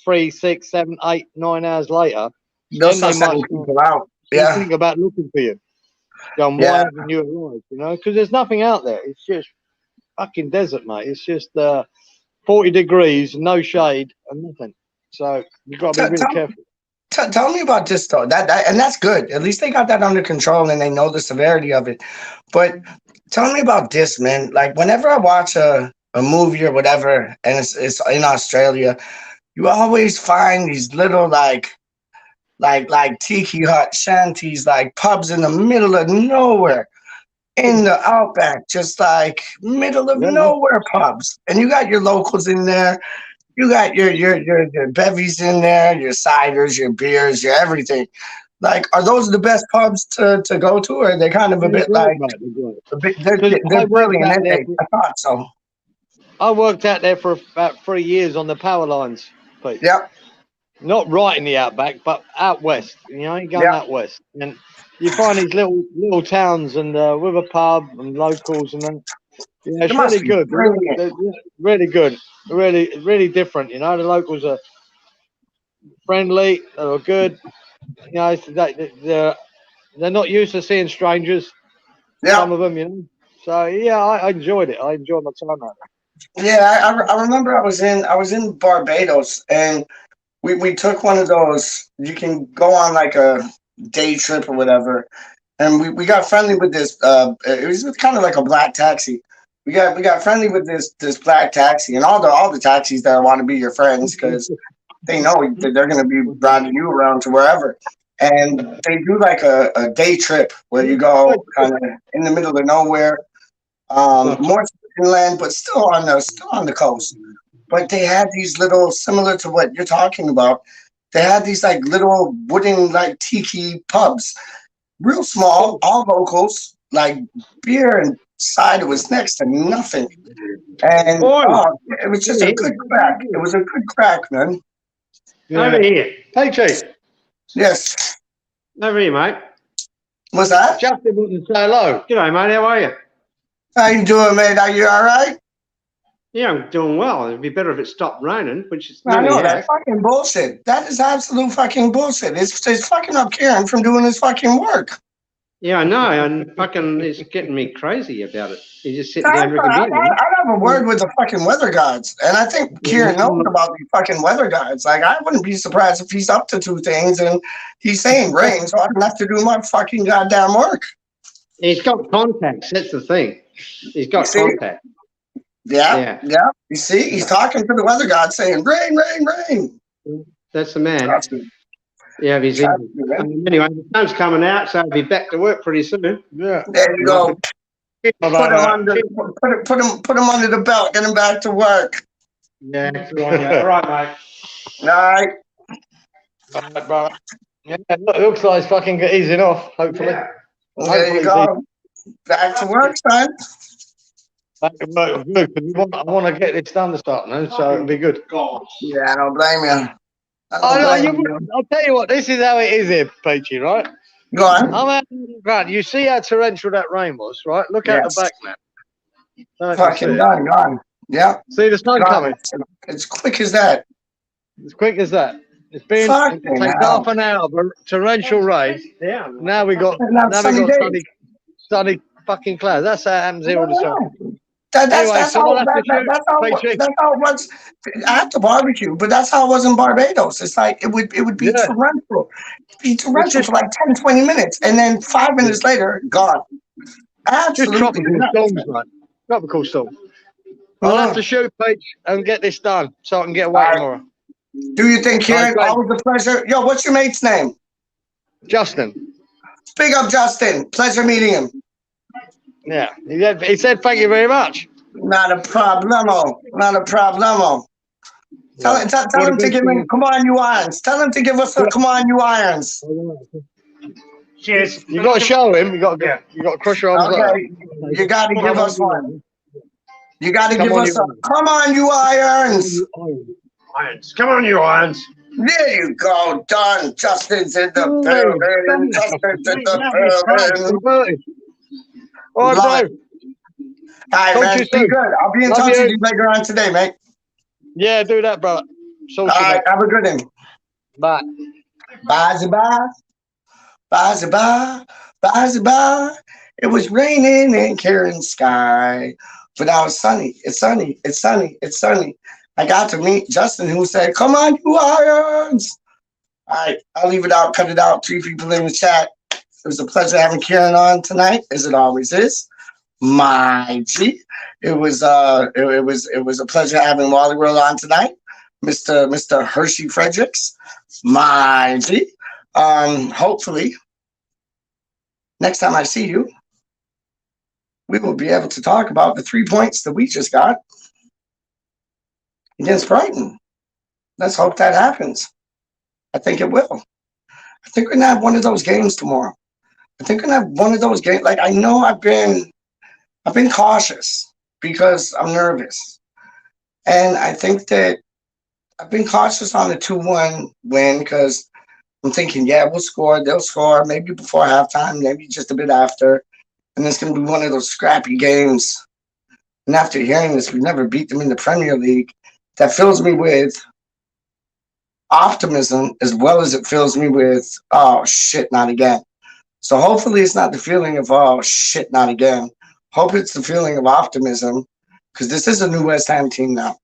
3, 6, 7, 8, 9 hours later, they'll start sending people out. Yeah. Think about looking for you. Going, why haven't you arrived? Because there's nothing out there. It's just fucking desert, mate. It's just 40 degrees, no shade, and nothing. So you've got to be really careful. Tell me about this though. That and that's good. At least they got that under control and they know the severity of it. But tell me about this, man. Like whenever I watch a movie or whatever, and it's in Australia, you always find these little like tiki hut shanties, like pubs in the middle of nowhere, in the outback, just like middle of nowhere pubs. And you got your locals in there. You got your bevies in there, your ciders, your beers, your everything. Like, are those the best pubs to go to, or are they kind of a bit like they're brilliant? I thought so. I worked out there for about 3 years on the power lines, Pete. Yep. Not right in the outback, but out west. You're going out west, and you find these little towns and with a pub and locals and then. Yeah, it's really good. They're really good. Really different. The locals are friendly. They're good. They're not used to seeing strangers. Yeah. Some of them, So yeah, I enjoyed it. I enjoyed my time out there. Yeah, I remember I was in Barbados, and we took one of those. You can go on like a day trip or whatever, and we got friendly with this. It was kind of like a black taxi. We got friendly with this black taxi, and all the taxis there want to be your friends because they know that they're going to be riding you around to wherever. And they do like a day trip where you go kind of in the middle of nowhere, more inland, but still on the coast. But they had these little, similar to what you're talking about. They had these like little wooden like tiki pubs, real small, all locals, like beer and cider was next to nothing, and it was just a good crack. It was a good crack, man. Over here, hey Chief. Yes. Over here, mate. What's that? Justin wouldn't say hello. G'day, mate. How are you? How you doing, mate? Are you all right? Yeah, I'm doing well. It'd be better if it stopped raining, which is. I know that's fucking bullshit. That is absolute fucking bullshit. It's fucking up Kieran from doing his fucking work. Yeah, I know, and fucking it's getting me crazy about it. He's just sitting down drinking beer. I have a word with the fucking weather gods, and I think Kieran knows about these fucking weather gods. Like, I wouldn't be surprised if he's up to two things, and he's saying rain, so I don't have to do my fucking goddamn work. He's got contacts. That's the thing. He's got contacts. Yeah. You see, he's talking to the weather god, saying rain, rain, rain. That's the man. Yeah, he's anyway, the sun's coming out, so he'll be back to work pretty soon. Yeah. There you go. Put him under the belt, get him back to work. Yeah, all right, mate. All right. Brother. Yeah, it looks like it's fucking easing off, hopefully. Yeah. There you go. Back to work, son. Back to work, good, because I want to get this done this afternoon, so it'll be good. Yeah, I don't blame you. I'll tell you what, this is how it is here, Peachy, right? Go on. I'm out in the ground. You see how torrential that rain was, right? Look out the back now. Fucking gone. Yeah. See the sun coming. It's quick as that. As quick as that. It's been half an hour of torrential rain. Yeah. Now we got sunny fucking clouds. That's how it happens here all the time. That's how it was at the barbecue, but that's how it was in Barbados. It's like it would be torrential. Be torrential for like 10, 20 minutes, and then 5 minutes later, gone. Absolutely. Just tropical storms, man. Tropical storm. I'll have to shoot, Peach, and get this done so I can get away tomorrow. Do you think, Kieran? Always a pleasure. Yo, what's your mate's name? Justin. Big up, Justin. Pleasure meeting him. Yeah, he said thank you very much. Not a problemo. Not a problemo. Tell him to give me, come on, you irons. Tell him to give us a come on, you irons. Cheers. You got to show him. You got to cross your arms. Okay, you got to give us one. You got to give us a come on, you irons. Irons. Come on, you irons. There you go, done. Justin's in the building. Justin's in the building. All right, bro. All right, man. Be good. I'll be in touch with you later on today, mate. Yeah, do that, brother. All right, have a good one. Bye. Bye, bye. Bye, bye. Bye, bye. It was raining in Karen's sky, but now it's sunny. It's sunny. It's sunny. It's sunny. I got to meet Justin, who said, come on, you irons. All right, I'll leave it out, cut it out. 3 people in the chat. It was a pleasure having Karen on tonight, as it always is. My G. It was a pleasure having Wally World on tonight. Mr. Hershey Fredericks. My G. Hopefully, next time I see you, we will be able to talk about the 3 points that we just got against Brighton. Let's hope that happens. I think it will. I think we're gonna have one of those games tomorrow. I think we're gonna have one of those games. Like, I know I've been cautious because I'm nervous. And I think that I've been cautious on the 2-1 win because I'm thinking, yeah, we'll score. They'll score maybe before halftime, maybe just a bit after. And it's going to be one of those scrappy games. And after hearing this, we've never beat them in the Premier League. That fills me with optimism as well as it fills me with, oh, shit, not again. So hopefully it's not the feeling of, oh, shit, not again. Hope it's the feeling of optimism because this is a new West Ham team now.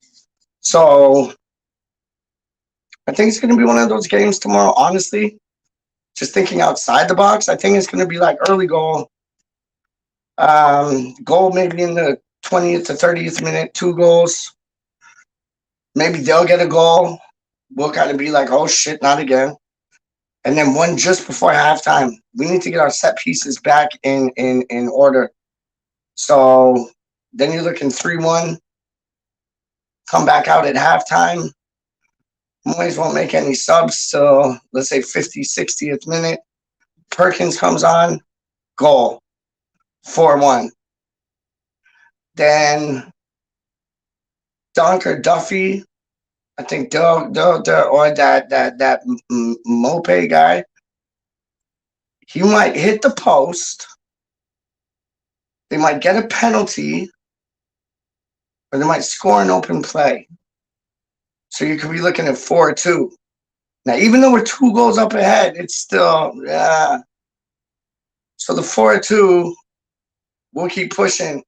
So I think it's going to be one of those games tomorrow, honestly. Just thinking outside the box, I think it's going to be like early goal. Goal maybe in the 20th to 30th minute, 2 goals. Maybe they'll get a goal. We'll kind of be like, oh, shit, not again. And then one just before halftime. We need to get our set pieces back in order. So then you're looking 3-1. Come back out at halftime. Moyes won't make any subs till, let's say, 50th, 60th minute. Perkins comes on. Goal. 4-1. Then Dunker Duffy, I think or that Mope guy, he might hit the post. They might get a penalty, or they might score an open play. So you could be looking at 4-2. Now, even though we're 2 goals up ahead, it's still, yeah. So the 4-2, we'll keep pushing.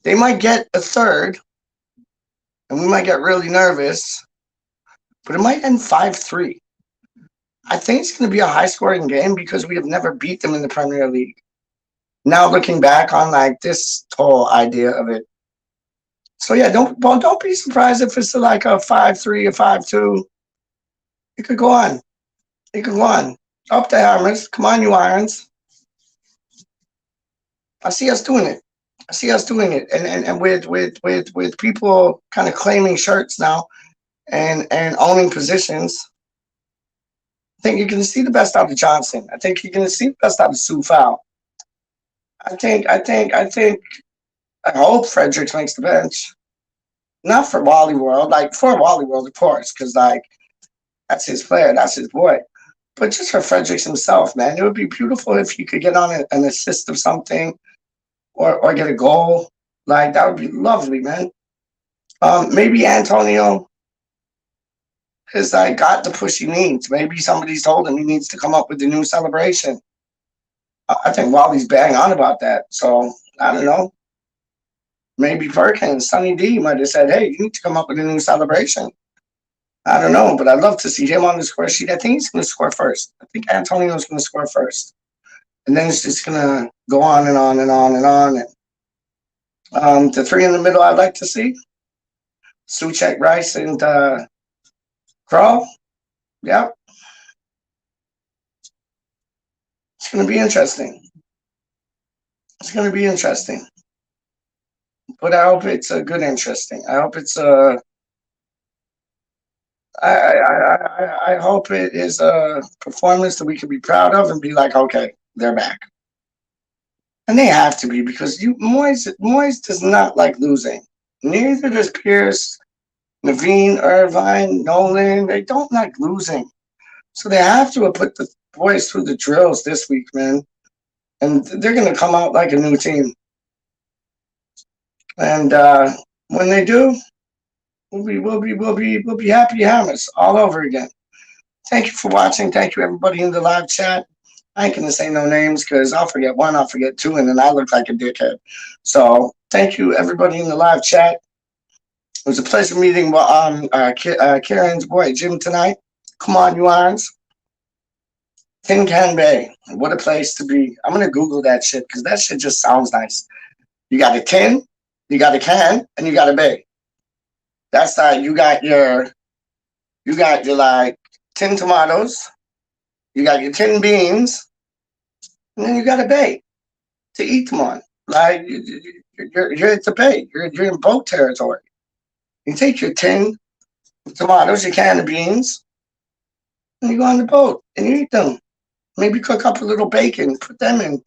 They might get a third, and we might get really nervous, but it might end 5-3. I think it's going to be a high-scoring game because we have never beat them in the Premier League. Now looking back on like this whole idea of it. So yeah, don't be surprised if it's like a 5-3 or 5-2. It could go on. It could go on. Up the hammers. Come on, you irons. I see us doing it. And with people kind of claiming shirts now and owning positions, I think you're going to see the best out of Johnson. I think you're going to see the best out of Soufal. I hope Fredericks makes the bench. Not for Wally World, like for Wally World, of course, because like that's his player, that's his boy. But just for Fredericks himself, man, it would be beautiful if he could get on an assist of something or get a goal. Like that would be lovely, man. Maybe Antonio has like got the push he needs. Maybe somebody's told him he needs to come up with a new celebration. I think Wally's bang on about that. So I don't know. Maybe Perkins, Sonny D might have said, hey, you need to come up with a new celebration. I don't know, but I'd love to see him on the score sheet. I think he's going to score first. I think Antonio's going to score first. And then it's just going to go on and on and on and on. The 3 in the middle I'd like to see. Souček, Rice, and Krall. Yep. It's going to be interesting. It's going to be interesting. But I hope it's a good interesting. I hope it's I hope it is a performance that we can be proud of and be like, okay, they're back. And they have to be, because Moyes does not like losing. Neither does Pierce, Naveen, Irvine, Nolan. They don't like losing. So they have to have put the boys through the drills this week, man. And they're going to come out like a new team. And when they do, we'll be happy hammers all over again. Thank you for watching. Thank you, everybody in the live chat. I ain't gonna say no names because I'll forget one, I'll forget two, and then I look like a dickhead. So thank you, everybody in the live chat. It was a pleasure meeting Karen's boy Jim tonight. Come on, you irons. Tin Can Bay. What a place to be. I'm gonna Google that shit because that shit just sounds nice. You got a tin, you got a can, and you got a bay. That's like you got your like tin tomatoes, you got your tin beans, and then you got a bay to eat them on. Like you're at the bay. You're in boat territory. You take your tin tomatoes, your can of beans, and you go on the boat and you eat them. Maybe cook up a little bacon, put them in.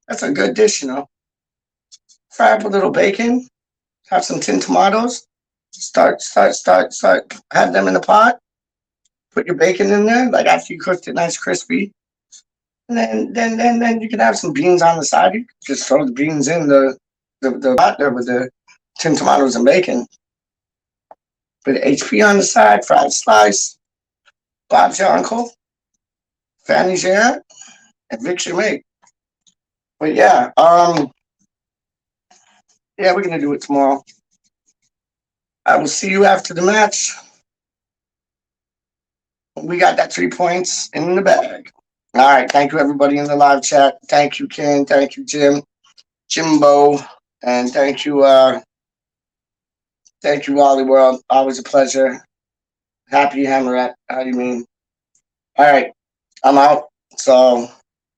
That's a good dish, you know. Fry up a little bacon, have some tin tomatoes, start, have them in the pot, put your bacon in there, like after you cooked it nice crispy. And then you can have some beans on the side. You just throw the beans in the pot there with the tin tomatoes and bacon. Put HP on the side, fried slice. Bob's your uncle. Fanny's your aunt. And Vic's your mate. But yeah, we're gonna do it tomorrow. I will see you after the match. We got that 3 points in the bag. All right, thank you everybody in the live chat. Thank you, Ken. Thank you, Jimbo, and thank you, Wally World. Always a pleasure. Happy Hammerat. How do you mean? All right, I'm out. So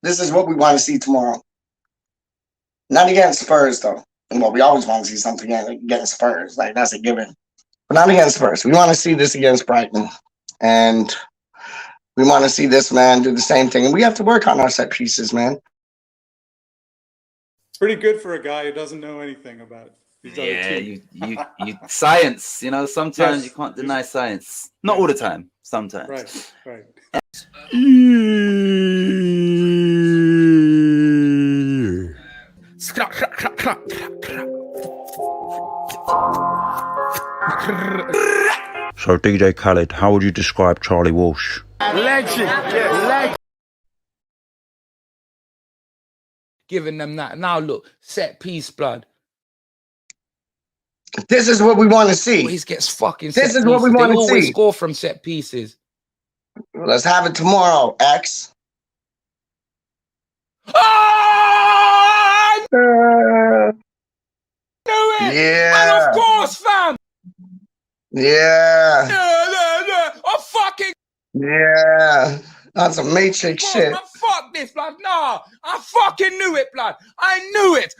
this is what we want to see tomorrow. Not against Spurs, though. Well, we always want to see something against Spurs. Like, that's a given. But not against Spurs. We want to see this against Brighton. And we want to see this man do the same thing. And we have to work on our set pieces, man. Pretty good for a guy who doesn't know anything about these other two. you science, you know, sometimes you can't deny science. Not all the time, sometimes. Right. So DJ Khaled, how would you describe Charlie Walsh? Legend. Giving them that. Now look, set piece, blood. This is what we want to see. Always gets fucking. This is what we want to see. They always score from set pieces. Let's have it tomorrow, X. Oh! Knew it. Yeah. And of course, fam. Yeah. I fucking. Yeah. That's some Matrix shit. Fuck this, blood. Nah, I fucking knew it, blood. I knew it.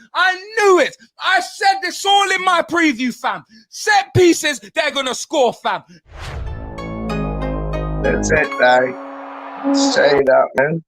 I said this all in my preview, fam. Set pieces, they're gonna score, fam. That's it, Barry. Straight up, man.